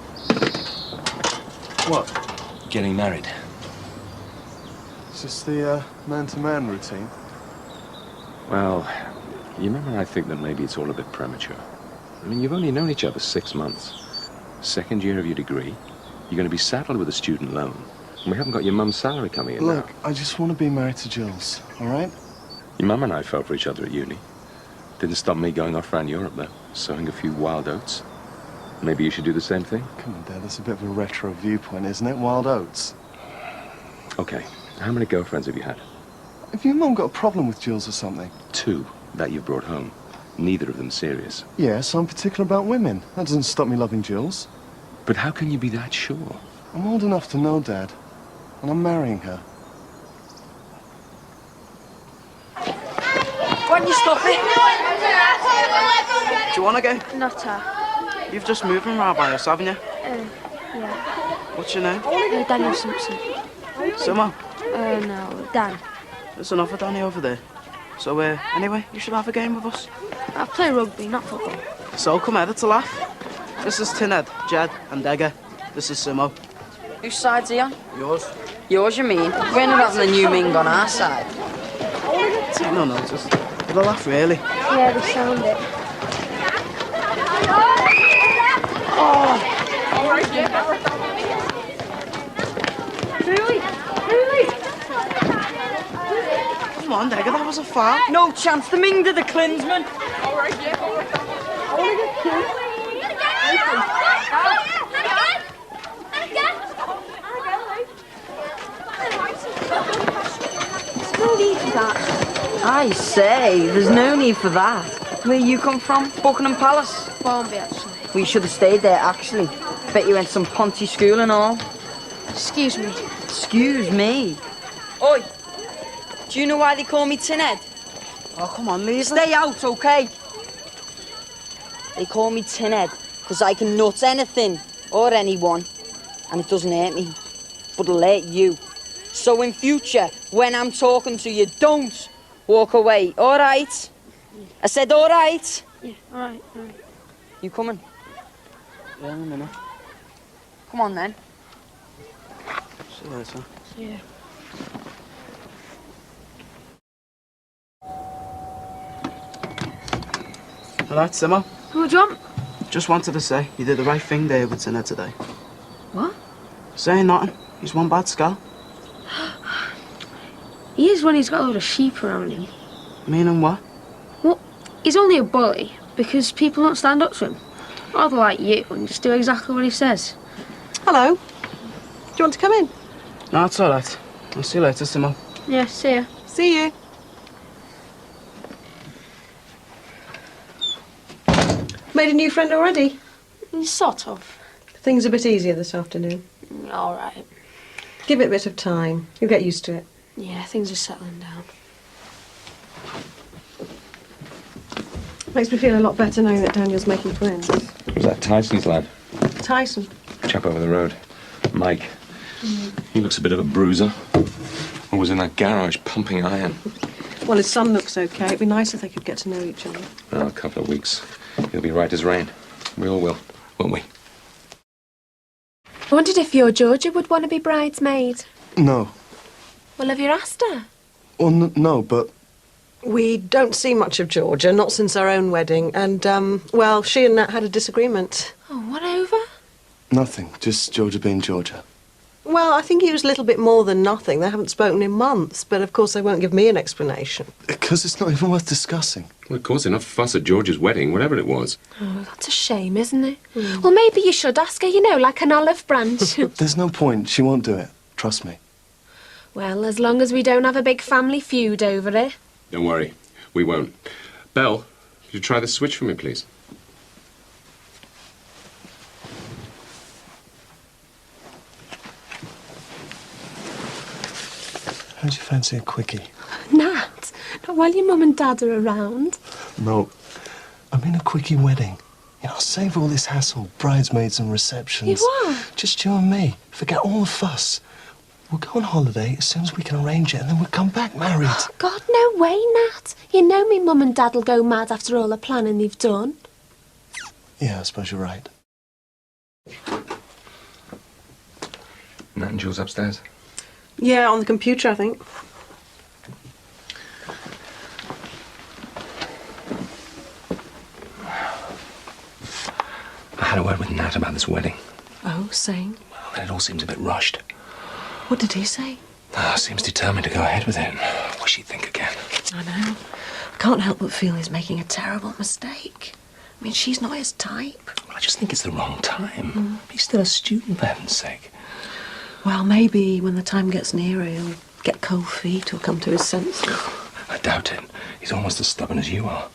Speaker 11: What?
Speaker 1: Getting married.
Speaker 11: Is this the man-to-man routine?
Speaker 1: Well, you remember I think that maybe it's all a bit premature. I mean, you've only known each other 6 months. Second year of your degree. You're going to be saddled with a student loan. And we haven't got your mum's salary coming in
Speaker 11: Look,
Speaker 1: now.
Speaker 11: I just want to be married to Jules, all right?
Speaker 1: Your mum and I fell for each other at uni. Didn't stop me going off around Europe, though, sowing a few wild oats. Maybe you should do the same thing?
Speaker 11: Come on, Dad, that's a bit of a retro viewpoint, isn't it? Wild oats.
Speaker 1: Okay, how many girlfriends have you had?
Speaker 11: Have your mum got a problem with Jules or something?
Speaker 1: 2 that you've brought home. Neither of them serious.
Speaker 11: Yes, I'm particular about women. That doesn't stop me loving Jules.
Speaker 1: But how can you be that sure?
Speaker 11: I'm old enough to know, Dad. And I'm marrying her.
Speaker 15: Why don't you stop it? Do you want to go?
Speaker 14: Not her.
Speaker 15: You've just moved from around by us, haven't you?
Speaker 14: Yeah.
Speaker 15: What's your name?
Speaker 14: Daniel Simpson.
Speaker 15: Summer.
Speaker 14: No, Dan.
Speaker 15: There's another Danny over there. So, anyway, you should have a game with us.
Speaker 14: I play rugby, not football.
Speaker 15: So, come here, it's a laugh. This is Tinhead, Jed, and Degger. This is Simo.
Speaker 16: Whose side's he on?
Speaker 15: Yours.
Speaker 16: Yours, you mean? We're not having a new Ming on our side.
Speaker 15: Take no notice. It'll laugh, really.
Speaker 14: Yeah, they sound it.
Speaker 15: Come on, Dagger, that was a foul.
Speaker 16: No chance. The Ming did the Klinsman.
Speaker 15: All right, yeah.
Speaker 16: There's no need for that. I say, there's no need for that. Where you come from? Buckingham Palace?
Speaker 14: Won't be, actually.
Speaker 16: We should have stayed there, actually. Bet you went to some Ponty school and all.
Speaker 14: Excuse me.
Speaker 16: Excuse me. Oi, do you know why they call me Tin Head?
Speaker 15: Oh, come on, leave
Speaker 16: Stay out, okay? They call me Tin Head because I can nut anything or anyone, and it doesn't hurt me, but it'll hurt you. So in future, when I'm talking to you, don't walk away, all right? I said all right.
Speaker 2: Yeah, all right.
Speaker 16: You coming?
Speaker 15: Yeah, in a minute.
Speaker 16: Come on, then.
Speaker 15: See you later.
Speaker 2: Yeah.
Speaker 15: All right, Simmer.
Speaker 2: Who do you want?
Speaker 15: Just wanted to say, you did the right thing there with Tina today.
Speaker 2: What?
Speaker 15: Saying nothing. He's one bad skull.
Speaker 2: He is when he's got a lot of sheep around him.
Speaker 15: Meaning what?
Speaker 2: Well, he's only a bully because people don't stand up to him. Rather like you and just do exactly what he says.
Speaker 3: Hello. Do you want to come in?
Speaker 15: No, it's all right. I'll see you later, Simmer.
Speaker 2: Yeah, see ya.
Speaker 3: See you. Made a new friend already?
Speaker 2: Sort of.
Speaker 3: Things a bit easier this afternoon.
Speaker 2: All right.
Speaker 3: Give it a bit of time. You'll get used to it.
Speaker 2: Yeah, things are settling down.
Speaker 3: Makes me feel a lot better knowing that Daniel's making friends.
Speaker 1: Was that Tyson's lad?
Speaker 3: Tyson.
Speaker 1: Chap over the road. Mike. He looks a bit of a bruiser. Or was in that garage pumping iron.
Speaker 3: Well, his son looks okay. It'd be nice if they could get to know each other.
Speaker 1: Oh, a couple of weeks. He'll be right as rain. We all will, won't we?
Speaker 14: I wondered if your Georgia would want to be bridesmaid.
Speaker 11: No.
Speaker 14: Well, have you asked her?
Speaker 11: Well, no, but...
Speaker 3: We don't see much of Georgia, not since our own wedding. And, well, she and Nat had a disagreement.
Speaker 14: Oh, what over?
Speaker 11: Nothing. Just Georgia being Georgia.
Speaker 3: Well, I think it was a little bit more than nothing. They haven't spoken in months, but of course they won't give me an explanation.
Speaker 11: Because it's not even worth discussing.
Speaker 17: Well, it caused enough fuss at George's wedding, whatever it was.
Speaker 14: Oh, that's a shame, isn't it? Well, maybe you should ask her, you know, like an olive branch.
Speaker 11: There's no point. She won't do it. Trust me.
Speaker 14: Well, as long as we don't have a big family feud over it.
Speaker 17: Don't worry, we won't. Belle, could you try the switch for me, please?
Speaker 11: How'd you fancy a quickie?
Speaker 14: Nat, not while your mum and dad are around.
Speaker 11: No, I mean a quickie wedding. You know, save all this hassle, bridesmaids and receptions.
Speaker 14: You what?
Speaker 11: Just you and me. Forget all the fuss. We'll go on holiday as soon as we can arrange it, and then we'll come back married.
Speaker 14: God, no way, Nat. You know me mum and dad'll go mad after all the planning they've done.
Speaker 11: Yeah, I suppose you're right.
Speaker 1: Nat and Jules upstairs?
Speaker 3: Yeah, on the computer, I think.
Speaker 1: I had a word with Nat about this wedding.
Speaker 3: Oh, saying?
Speaker 1: Well, it all seems a bit rushed.
Speaker 3: What did he say?
Speaker 1: Seems determined to go ahead with it. Wish he'd think again.
Speaker 3: I know. I can't help but feel he's making a terrible mistake. I mean, she's not his type.
Speaker 1: Well, I just think it's the wrong time. He's still a student, for heaven's sake.
Speaker 3: Well, maybe when the time gets nearer, he'll get cold feet or come to his senses.
Speaker 1: I doubt it. He's almost as stubborn as you are.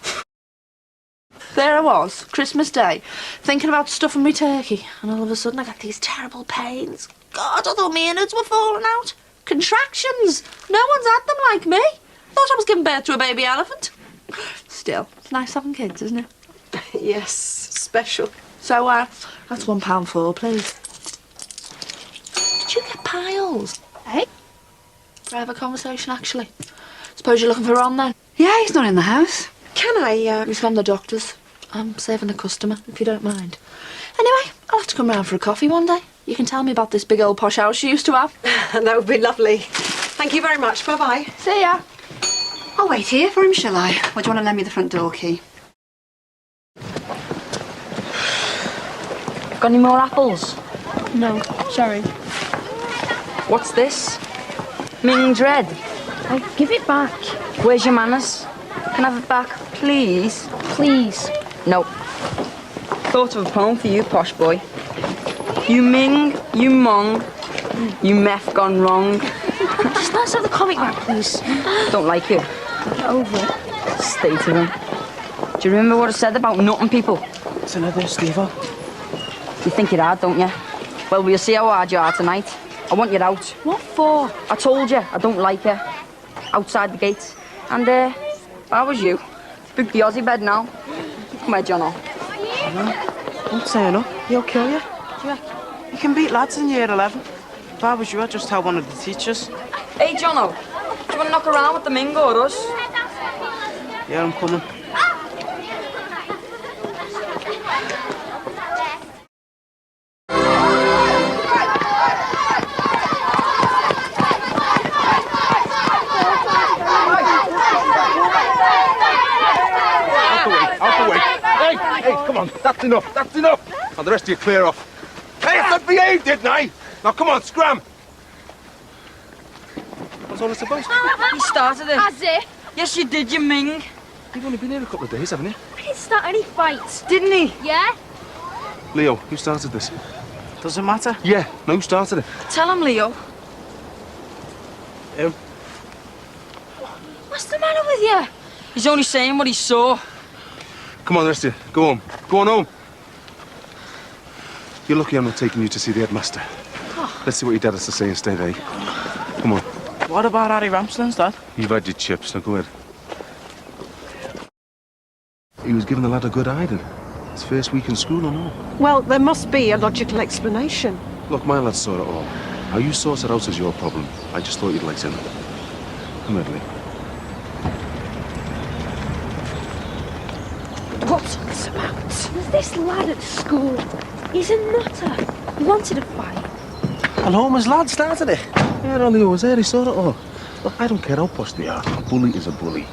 Speaker 18: There I was, Christmas Day, thinking about stuffing my turkey, and all of a sudden I got these terrible pains. God, I thought my innards were falling out. Contractions. No one's had them like me. Thought I was giving birth to a baby elephant. Still, it's nice having kids, isn't it?
Speaker 3: Yes, special.
Speaker 18: So, that's £1.4, please. Did you get piles? Hey? I have a conversation, actually. Suppose you're looking for Ron, then? Yeah, he's not in the house.
Speaker 3: Can I,
Speaker 18: He's from the doctor's. I'm saving the customer, if you don't mind. Anyway, I'll have to come round for a coffee one day. You can tell me about this big old posh house you used to have.
Speaker 3: That would be lovely. Thank you very much. Bye-bye.
Speaker 18: See ya.
Speaker 19: I'll wait here for him, shall I? Or do you want to lend me the front door key?
Speaker 16: Got any more apples?
Speaker 2: No, sorry.
Speaker 16: What's this? Ming Dread.
Speaker 2: I'll give it back.
Speaker 16: Where's your manners? Can I have it back, please?
Speaker 2: Please.
Speaker 16: No. Thought of a poem for you, posh boy. You Ming, you Mong, you meth gone wrong.
Speaker 2: Just let's have the comic back, please.
Speaker 16: Don't like you.
Speaker 2: Get over it.
Speaker 16: Stay to them. Do you remember what I said about nutting people?
Speaker 15: It's another Steve-o.
Speaker 16: You think you're hard, don't you? Well, we'll see how hard you are tonight. I want you out.
Speaker 2: What for?
Speaker 16: I told you, I don't like you. Outside the gates. And, if I was you, book the Aussie bed now. Come here, Jono.
Speaker 15: Don't say enough. He'll kill you. You can beat lads in year 11. If I was you, I'd just tell one of the teachers.
Speaker 16: Hey, Jono. Do you want to knock around with the Ming or us?
Speaker 15: Yeah, I'm coming.
Speaker 6: Hey, come on, that's enough, that's enough. And the rest of you clear off. Hey, I said behave, didn't I? Now, come on, scram. What's all this about?
Speaker 16: You started it.
Speaker 2: Has it?
Speaker 16: Yes, you did, you Ming.
Speaker 6: You've only been here a couple of days, haven't you?
Speaker 2: I didn't start any fights.
Speaker 16: Didn't he?
Speaker 2: Yeah?
Speaker 6: Leo, who started this?
Speaker 15: Doesn't matter.
Speaker 6: Yeah, no, who started it?
Speaker 16: Tell him, Leo.
Speaker 15: Him.
Speaker 16: What's the matter with you? He's only saying what he saw.
Speaker 6: Come on, the rest of you, go home. Go on home. You're lucky I'm not taking you to see the headmaster.
Speaker 16: Oh.
Speaker 6: Let's see what your dad has to say instead, eh? Come on.
Speaker 15: What about Harry Ramsden's dad?
Speaker 6: You've had your chips, now go ahead. He was giving the lad a good hiding. His first week in school and all.
Speaker 3: Well, there must be a logical explanation.
Speaker 6: Look, my lad saw it all. How you sort it out is your problem. I just thought you'd like to know. Come here, Lee.
Speaker 2: What's this about? There's this lad at school. He's a nutter. He wanted a fight.
Speaker 6: And Homer's lad started it. Yeah, Leo was there, he saw it all. Look, I don't care how posh they are. A bully is a bully.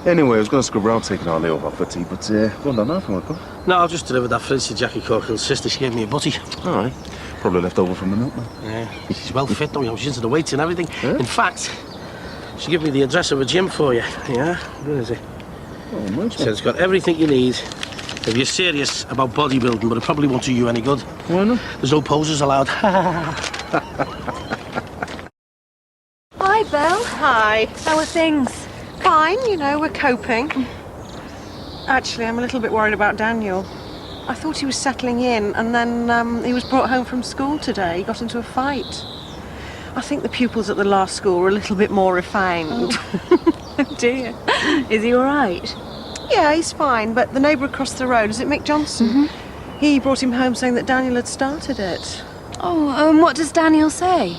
Speaker 6: Anyway, I was going to scrub around taking our Leo off for tea, but go on down now if you want to go.
Speaker 4: No, I'll just deliver that fridge to Jackie Corkill's sister. She gave me a butty.
Speaker 6: All right. Probably left over from the milkman.
Speaker 4: Yeah, she's well fit though, you know, she's into the weights and everything.
Speaker 6: Yeah?
Speaker 4: In fact, she gave me the address of a gym for you. Yeah, where is it?
Speaker 6: Oh, nice.
Speaker 4: So it's got everything you need if you're serious about bodybuilding, but it probably won't do you any good.
Speaker 6: Why not?
Speaker 4: There's no posers allowed.
Speaker 14: Hi, Belle.
Speaker 3: Hi.
Speaker 14: How are things?
Speaker 3: Fine, you know, we're coping. Actually, I'm a little bit worried about Daniel. I thought he was settling in, and then he was brought home from school today. He got into a fight. I think the pupils at the last school were a little bit more refined.
Speaker 14: Oh, dear. Is he all right?
Speaker 3: Yeah, he's fine, but the neighbour across the road, is it Mick Johnson? He brought him home saying that Daniel had started it.
Speaker 9: Oh, what does Daniel say?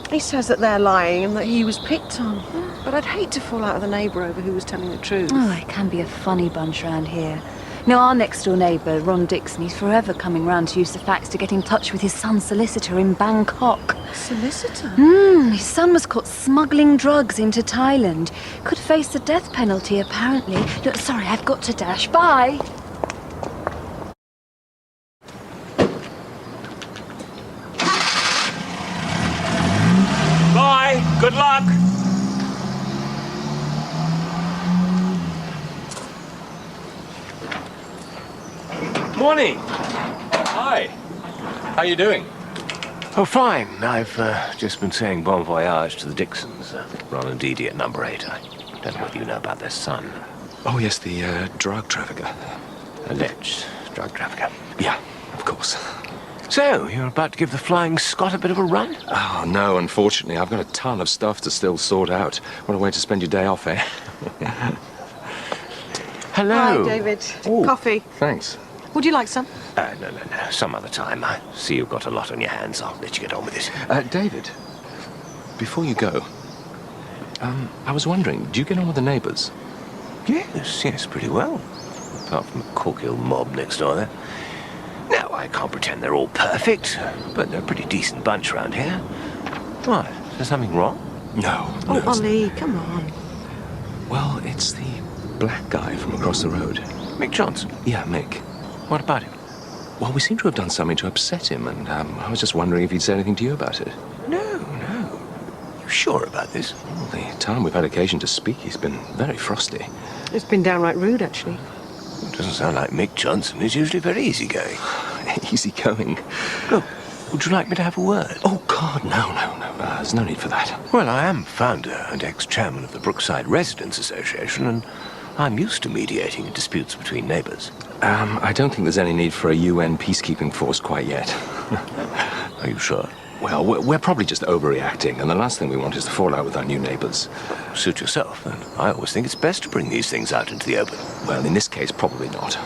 Speaker 3: He says that they're lying and that he was picked on. But I'd hate to fall out with a neighbour over who was telling the truth.
Speaker 9: Oh, it can be a funny bunch round here. Now, our next-door neighbour, Ron Dixon, he's forever coming round to use the facts to get in touch with his son's solicitor in Bangkok.
Speaker 3: Solicitor?
Speaker 9: His son was caught smuggling drugs into Thailand. Could face the death penalty, apparently. Look, sorry, I've got to dash. Bye.
Speaker 7: Bye. Good luck.
Speaker 17: Morning. Hi. How you doing?
Speaker 7: Oh, fine. I've just been saying bon voyage to the Dixons, Ron and Dee Dee at number 8. I don't know whether you know about their son.
Speaker 1: Oh, yes, the drug trafficker.
Speaker 7: Alleged drug trafficker.
Speaker 1: Yeah, of course.
Speaker 7: So, you're about to give the Flying Scot a bit of a run?
Speaker 1: Oh, no, unfortunately. I've got a ton of stuff to still sort out. What a way to spend your day off, eh?
Speaker 7: Hello.
Speaker 3: Hi, David.
Speaker 1: Ooh,
Speaker 3: Coffee.
Speaker 1: Thanks.
Speaker 3: Would you like some?
Speaker 7: No. Some other time. I see you've got a lot on your hands. I'll let you get on with it.
Speaker 1: David, before you go, I was wondering, do you get on with the neighbours?
Speaker 7: Yes, pretty well. Apart from the Corkhill mob next door there. Now, I can't pretend they're all perfect, but they're a pretty decent bunch around here. What? Is there something wrong?
Speaker 1: No.
Speaker 3: Oh, Ollie, come on.
Speaker 1: Well, it's the black guy from across the road.
Speaker 7: Mick Johnson?
Speaker 1: Yeah, Mick.
Speaker 7: What about him?
Speaker 1: Well, we seem to have done something to upset him, and I was just wondering if he'd say anything to you about it.
Speaker 7: No. sure about this?
Speaker 1: Well, the time we've had occasion to speak, he's been very frosty.
Speaker 3: It's been downright rude, actually.
Speaker 7: It doesn't sound like Mick Johnson. He's usually very easygoing.
Speaker 1: Easygoing?
Speaker 7: Look, would you like me to have a word?
Speaker 1: Oh, God, no. There's no need for that.
Speaker 7: Well, I am founder and ex-chairman of the Brookside Residents Association, and I'm used to mediating disputes between neighbours.
Speaker 1: I don't think there's any need for a UN peacekeeping force quite yet.
Speaker 7: Are you sure?
Speaker 1: Well, we're probably just overreacting, and the last thing we want is to fall out with our new neighbours.
Speaker 7: Suit yourself, and I always think it's best to bring these things out into the open.
Speaker 1: Well, in this case, probably not.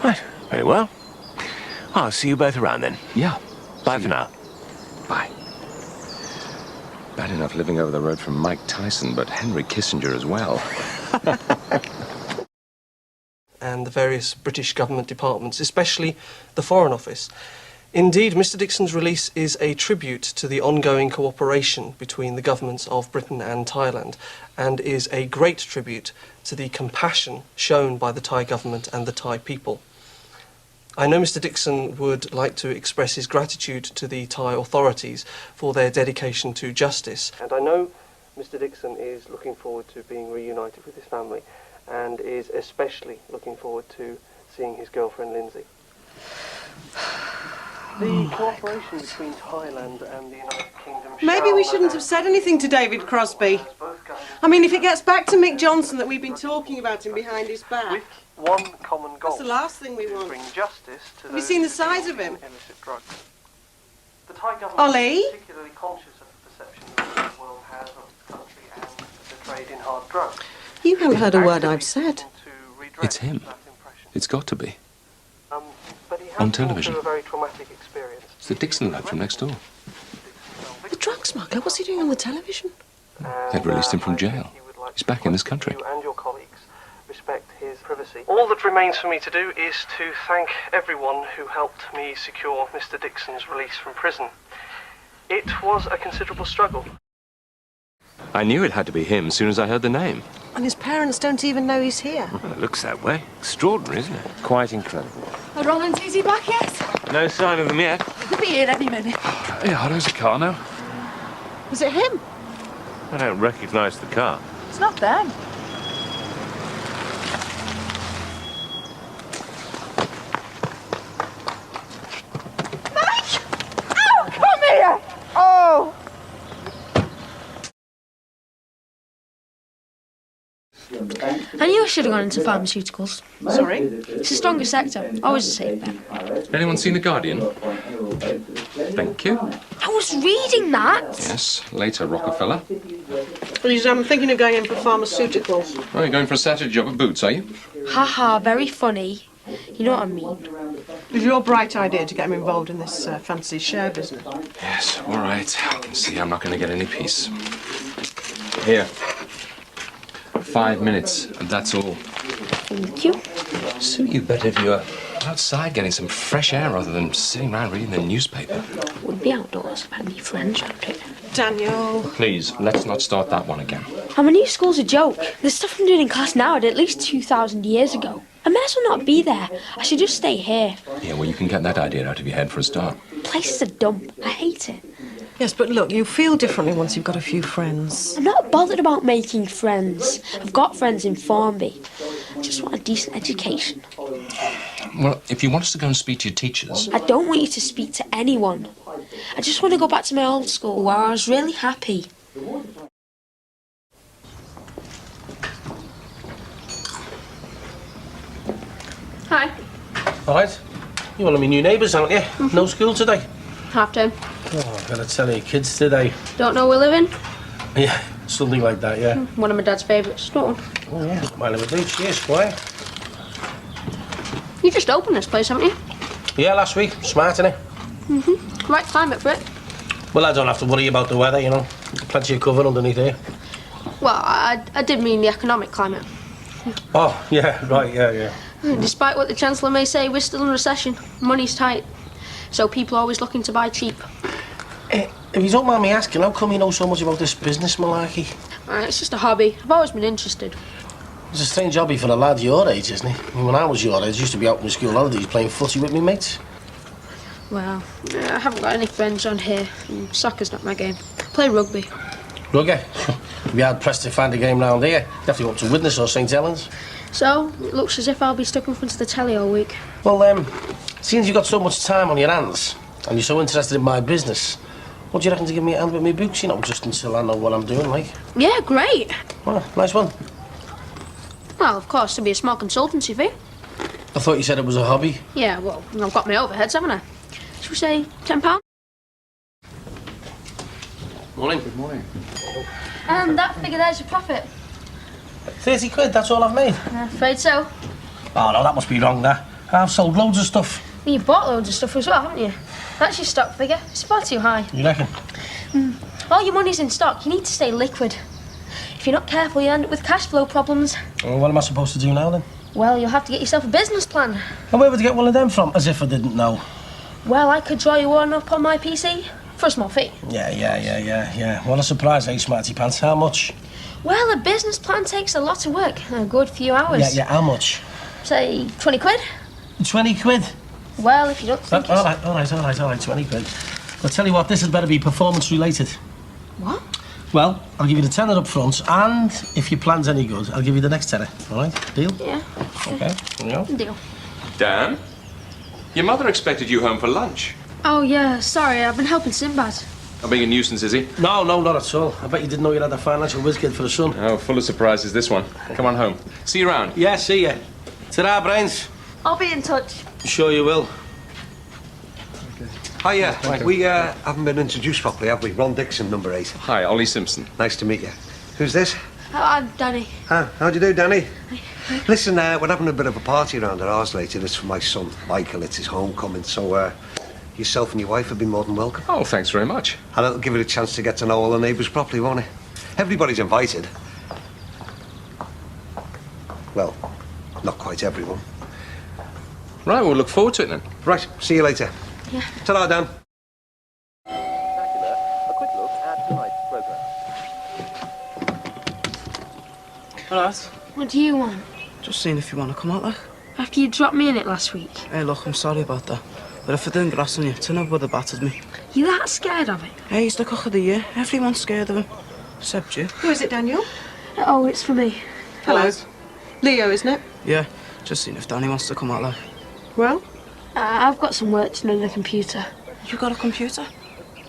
Speaker 7: Right, very well. I'll see you both around then.
Speaker 1: Yeah.
Speaker 7: Bye for now.
Speaker 1: Bye. Bad enough living over the road from Mike Tyson, but Henry Kissinger as well.
Speaker 20: And the various British government departments, especially the Foreign Office. Indeed, Mr. Dixon's release is a tribute to the ongoing cooperation between the governments of Britain and Thailand, and is a great tribute to the compassion shown by the Thai government and the Thai people. I know Mr. Dixon would like to express his gratitude to the Thai authorities for their dedication to justice. And I know Mr. Dixon is looking forward to being reunited with his family, and is especially looking forward to seeing his girlfriend Lindsay. The cooperation between Thailand and the United Kingdom...
Speaker 3: Maybe we shouldn't have said anything to David Crosby. I mean, if it gets back to Mick Johnson that we've been talking about him behind his back...
Speaker 20: One common goal.
Speaker 3: That's the last thing we want.
Speaker 20: Bring justice to
Speaker 3: Have you seen the size of him?
Speaker 20: Illicit drugs. The Thai government
Speaker 3: Ollie?
Speaker 20: is particularly conscious of the perception that the world has of its country and the trade in hard drugs.
Speaker 3: You haven't heard a word I've said.
Speaker 1: It's him. It's got to be.
Speaker 20: But he has
Speaker 1: On
Speaker 20: been
Speaker 1: television.
Speaker 20: through a very traumatic experience.
Speaker 1: It's the Dixon lad from next door.
Speaker 3: The drug smuggler? What's he doing on the television?
Speaker 1: They'd released him from jail. He's back in this country.
Speaker 20: You and your colleagues respect his privacy. All that remains for me to do is to thank everyone who helped me secure Mr. Dixon's release from prison. It was a considerable struggle.
Speaker 1: I knew it had to be him as soon as I heard the name.
Speaker 3: And his parents don't even know he's here.
Speaker 7: Well, it looks that way. Extraordinary, isn't it?
Speaker 1: Quite incredible.
Speaker 14: Are Ron and Susie back yet?
Speaker 7: No sign of them yet.
Speaker 14: They'll be here any minute.
Speaker 5: Yeah, there's a car now.
Speaker 3: Is it him?
Speaker 7: I don't recognise the car.
Speaker 14: It's not them. Mike! Oh, come here! Oh!
Speaker 2: I knew I should have gone into pharmaceuticals.
Speaker 3: Sorry?
Speaker 2: It's the strongest sector. Always a safe bet.
Speaker 1: Anyone seen The Guardian? Thank you.
Speaker 2: I was reading that.
Speaker 1: Yes, later, Rockefeller.
Speaker 3: Please, I'm thinking of going in for pharmaceuticals.
Speaker 1: Oh, you're going for a Saturday job at Boots, are you?
Speaker 2: Haha, very funny. You know what I mean.
Speaker 3: It was your bright idea to get him involved in this fancy share business.
Speaker 1: Yes, all right. See, I'm not going to get any peace. Here. 5 minutes, and that's all.
Speaker 2: Thank you.
Speaker 1: Suit you better if you were outside getting some fresh air rather than sitting around reading the newspaper.
Speaker 2: Would be outdoors if I had any friends around it.
Speaker 3: Daniel.
Speaker 1: Please, let's not start that one again.
Speaker 2: My new school's a joke. The stuff I'm doing in class now I did at least 2,000 years ago. I may as well not be there. I should just stay here.
Speaker 1: Yeah, well, you can get that idea out of your head for a start.
Speaker 2: The place is a dump. I hate it.
Speaker 3: Yes, but look, you feel differently once you've got a few friends.
Speaker 2: I'm not bothered about making friends. I've got friends in Formby. I just want a decent education.
Speaker 1: Well, if you want us to go and speak to your teachers...
Speaker 2: I don't want you to speak to anyone. I just want to go back to my old school where I was really happy.
Speaker 14: Hi.
Speaker 4: All right. You're one of my new neighbours, aren't you? No school today.
Speaker 14: Half term.
Speaker 4: Oh, I've got to tell you, kids today.
Speaker 14: Don't know where we're living?
Speaker 4: Yeah, something like that, yeah.
Speaker 14: One of my dad's favourites. Don't.
Speaker 4: Oh, yeah. Mine of a dude, she is quiet.
Speaker 14: You just opened this place, haven't you?
Speaker 4: Yeah, last week. Smart, innit?
Speaker 14: Right climate for it.
Speaker 4: Well, I don't have to worry about the weather, you know. Plenty of cover underneath here.
Speaker 14: Well, I did mean the economic climate.
Speaker 4: Oh, yeah, right, yeah.
Speaker 14: Despite what the Chancellor may say, we're still in recession. Money's tight. So people are always looking to buy cheap.
Speaker 4: If you don't mind me asking, how come you know so much about this business malarkey?
Speaker 14: It's just a hobby. I've always been interested.
Speaker 4: It's a strange hobby for a lad your age, isn't it? I mean, when I was your age, I used to be out in the school holidays playing footy with me mates.
Speaker 14: Well, I haven't got any friends on here. Soccer's not my game. I play rugby.
Speaker 4: Rugger. You'd be hard pressed to find a game round here. You have to go up to Witness or St Helens.
Speaker 14: So, it looks as if I'll be stuck in front of the telly all week.
Speaker 4: Well, seeing as you've got so much time on your hands, and you're so interested in my business, what do you reckon to give me a hand with my books, you know, just until I know what I'm doing, like?
Speaker 14: Yeah, great.
Speaker 4: Well, nice one.
Speaker 14: Well, of course, there'll be a small consultancy fee.
Speaker 4: I thought you said it was a hobby.
Speaker 14: Yeah, well, I've got my overheads, haven't I? Should we say £10?
Speaker 4: Morning.
Speaker 11: Good morning.
Speaker 14: And that figure there's your profit.
Speaker 4: 30 quid, that's all I've made.
Speaker 14: I'm afraid so.
Speaker 4: Oh, no, that must be wrong, that. I've sold loads of stuff.
Speaker 14: Well, you've bought loads of stuff as well, haven't you? That's your stock figure. It's far too high.
Speaker 4: You reckon?
Speaker 14: All your money's in stock. You need to stay liquid. If you're not careful, you end up with cash flow problems.
Speaker 4: Well, what am I supposed to do now, then?
Speaker 14: Well, you'll have to get yourself a business plan.
Speaker 4: And where would I get one of them from? As if I didn't know.
Speaker 14: Well, I could draw you one up on my PC for a small fee.
Speaker 4: Yeah. What a surprise, eh, Smarty Pants? How much?
Speaker 14: Well, a business plan takes a lot of work. A good few hours.
Speaker 4: Yeah, how much?
Speaker 14: Say, 20 quid?
Speaker 4: 20 quid?
Speaker 14: Well, if you don't think
Speaker 4: all right, 20 quid. I'll tell you what, this had better be performance related.
Speaker 14: What?
Speaker 4: Well, I'll give you the tenner up front, and if your plan's any good, I'll give you the next tenner. All right? Deal?
Speaker 14: Yeah.
Speaker 4: Okay, here we go.
Speaker 14: Deal.
Speaker 17: Dan, your mother expected you home for lunch.
Speaker 14: Oh, yeah, sorry, I've been helping Sinbad.
Speaker 17: I'm being a nuisance, is he?
Speaker 4: No, not at all. I bet you didn't know you had a financial whiz kid for a son.
Speaker 17: Oh, full of surprises, this one. Come on home. See you around.
Speaker 4: Yeah, see ya. Ta-ra, brains.
Speaker 14: I'll be in touch.
Speaker 4: Sure you will.
Speaker 21: Hiya. We haven't been introduced properly, have we? Ron Dixon, number 8.
Speaker 17: Hi, Ollie Simpson.
Speaker 21: Nice to meet you. Who's this?
Speaker 14: I'm Danny.
Speaker 21: How do you do, Danny? Listen, we're having a bit of a party around at ours later. It's for my son, Michael. It's his homecoming, so yourself and your wife would be more than welcome.
Speaker 17: Oh, thanks very much.
Speaker 21: And it'll give it a chance to get to know all the neighbours properly, won't it? Everybody's invited. Well, not quite everyone.
Speaker 17: Right, we'll look forward to it then.
Speaker 21: Right, see you later.
Speaker 14: Yeah.
Speaker 21: Ta-ra, Dan.
Speaker 5: A quick look at tonight's programme.
Speaker 15: All right.
Speaker 14: What do you want?
Speaker 15: Just seeing if you want to come out, like.
Speaker 14: After you dropped me in it last week.
Speaker 15: Hey, look, I'm sorry about that. But if I didn't grass on you, Tina would have battered me.
Speaker 14: You that scared of it?
Speaker 15: Hey, he's the cock of the year. Everyone's scared of him. Except you.
Speaker 3: Who is it, Daniel?
Speaker 14: Oh, it's for me.
Speaker 3: Hello. Leo, isn't it?
Speaker 15: Yeah, just seeing if Danny wants to come out, like.
Speaker 3: Well?
Speaker 14: I've got some work to do on the computer.
Speaker 15: You got a computer?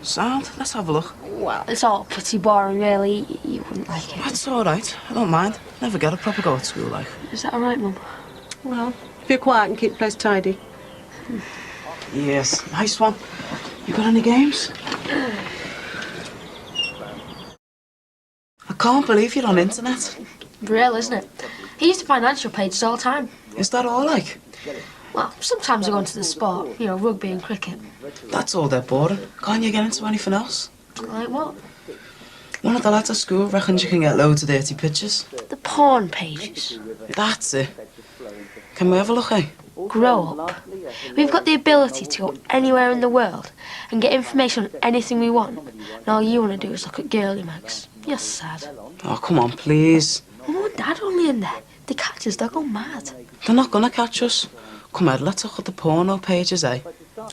Speaker 15: Sound? Let's have a look.
Speaker 14: Well, it's all pretty boring, really. You wouldn't like it.
Speaker 15: That's all right. I don't mind. Never get a proper go at school, like.
Speaker 14: Is that all right, Mum?
Speaker 3: Well, if you're quiet and keep the place tidy.
Speaker 15: Yes, nice one. You got any games? I can't believe you're on internet.
Speaker 14: Real, isn't it? He used to financial pages all the time.
Speaker 15: Is that all, like?
Speaker 14: Well, sometimes I go into the sport, you know, rugby and cricket.
Speaker 15: That's all dead boring. Can't you get into anything else?
Speaker 14: Like what?
Speaker 15: One of the lads at school reckons you can get loads of dirty pictures.
Speaker 14: The porn pages.
Speaker 15: That's it. Can we have a look, eh?
Speaker 14: Grow up. We've got the ability to go anywhere in the world and get information on anything we want. And all you want to do is look at girly mags. You're sad.
Speaker 15: Oh, come on, please.
Speaker 14: Mum and Dad are only in there. They catch us, they'll go mad.
Speaker 15: They're not gonna catch us. Come on, let's look at the porno pages, eh?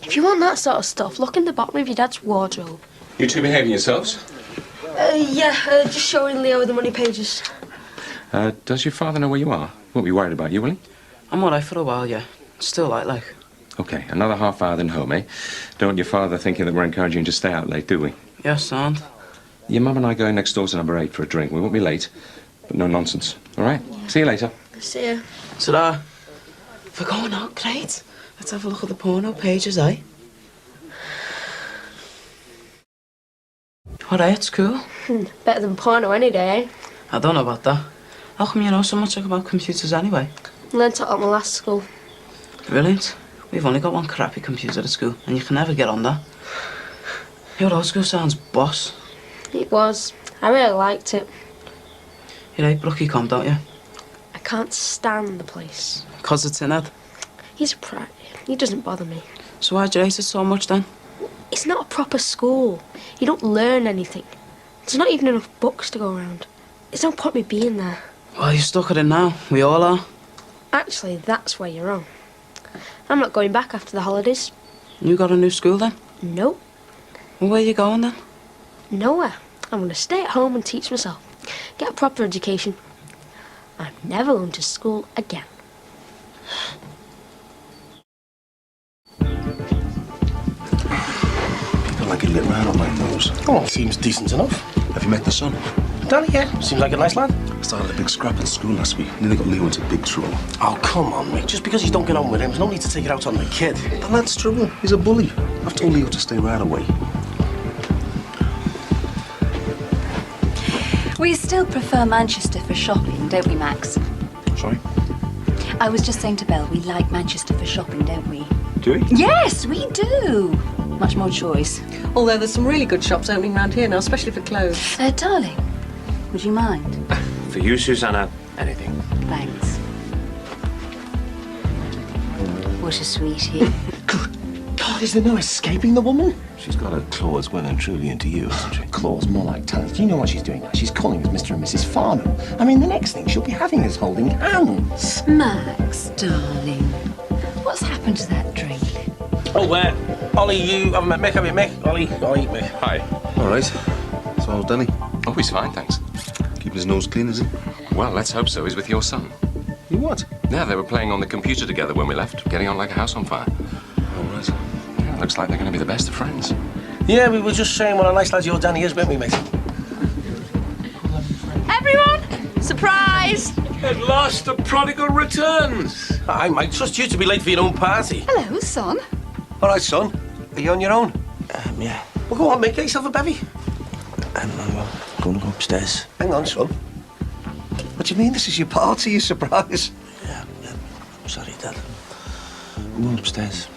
Speaker 14: If you want that sort of stuff, look in the bottom of your dad's wardrobe.
Speaker 17: You two behaving yourselves?
Speaker 14: Just showing Leo the money pages.
Speaker 17: Does your father know where you are? Won't be worried about you, will he?
Speaker 15: I'm all right for a while, yeah. Still like.
Speaker 17: Okay, another half hour then home, eh? Don't want your father thinking that we're encouraging you to stay out late, do we?
Speaker 15: Yes, and?
Speaker 17: Your mum and I going next door to number 8 for a drink. We won't be late, but no nonsense. All right? See you later.
Speaker 14: See ya.
Speaker 15: Ta-da. If we're going out, great. Let's have a look at the porno pages, eh? What, eh? It's cool.
Speaker 14: Better than porno any day, eh?
Speaker 15: I don't know about that. How come you know so much about computers anyway?
Speaker 14: Learned it at my last school.
Speaker 15: Brilliant. We've only got one crappy computer at school, and you can never get on that. Your old school sounds boss.
Speaker 14: It was. I really liked it.
Speaker 15: You like Brookie Com, don't you?
Speaker 14: I can't stand the place.
Speaker 15: 'Cause it's in Ed.
Speaker 14: He's a prat. He doesn't bother me.
Speaker 15: So why'd you hate it so much then?
Speaker 14: It's not a proper school. You don't learn anything. There's not even enough books to go around. There's no point me being there.
Speaker 15: Well, you're stuck at it now. We all are.
Speaker 14: Actually, that's where you're wrong. I'm not going back after the holidays.
Speaker 15: You got a new school then?
Speaker 14: Nope.
Speaker 15: Well, where are you going then?
Speaker 14: Nowhere.
Speaker 2: I'm going to stay at home and teach myself. Get a proper education. I'm never going to school again.
Speaker 6: People like a lit round on my nose.
Speaker 4: Oh, seems decent enough.
Speaker 6: Have you met the son?
Speaker 4: Danny, yeah. Seems like a nice lad.
Speaker 6: Started a big scrap at school last week. Nearly got Leo into big trouble.
Speaker 4: Oh, come on, mate. Just because you don't get on with him, there's no need to take it out on the kid.
Speaker 6: The lad's trouble. He's a bully. I've told Leo to stay right away.
Speaker 9: We still prefer Manchester for shopping, don't we, Max?
Speaker 6: Sorry?
Speaker 9: I was just saying to Belle, we like Manchester for shopping, don't we?
Speaker 6: Do we?
Speaker 9: Yes, we do. Much more choice.
Speaker 3: Although there's some really good shops opening around here now, especially for clothes.
Speaker 9: Darling, would you mind?
Speaker 7: For you, Susanna, anything.
Speaker 9: Thanks. What a sweetie.
Speaker 4: God, is there no escaping the woman?
Speaker 11: She's got her claws well and truly into you, hasn't she?
Speaker 4: Claws, more like talons. Do you know what she's doing now? She's calling us Mr. and Mrs. Farnham. I mean, the next thing she'll be having is holding hands.
Speaker 9: Max, darling, what's happened to that drink?
Speaker 4: Oh, Ollie, you haven't met Mick, have you, Mick? Ollie, Mick.
Speaker 1: Hi.
Speaker 6: All right. So how's Danny?
Speaker 1: Oh, he's fine, thanks.
Speaker 6: Keeping his nose clean, is he?
Speaker 1: Well, let's hope so. He's with your son.
Speaker 6: You what?
Speaker 1: Yeah, they were playing on the computer together when we left, getting on like a house on fire.
Speaker 6: All right.
Speaker 1: Yeah, looks like they're going to be the best of friends.
Speaker 4: Yeah, we were just saying what a nice lad your Danny is, weren't we, mate?
Speaker 18: Everyone, surprise!
Speaker 7: At last, the prodigal returns.
Speaker 4: I might trust you to be late for your own party.
Speaker 19: Hello, son.
Speaker 21: All right, son. Are you on your own?
Speaker 4: Yeah. Well, go on, mate. Get yourself a bevy.
Speaker 11: I'm going to go upstairs.
Speaker 21: Hang on, son. What do you mean this is your party, your surprise?
Speaker 11: Yeah. I'm sorry, Dad. I'm going upstairs.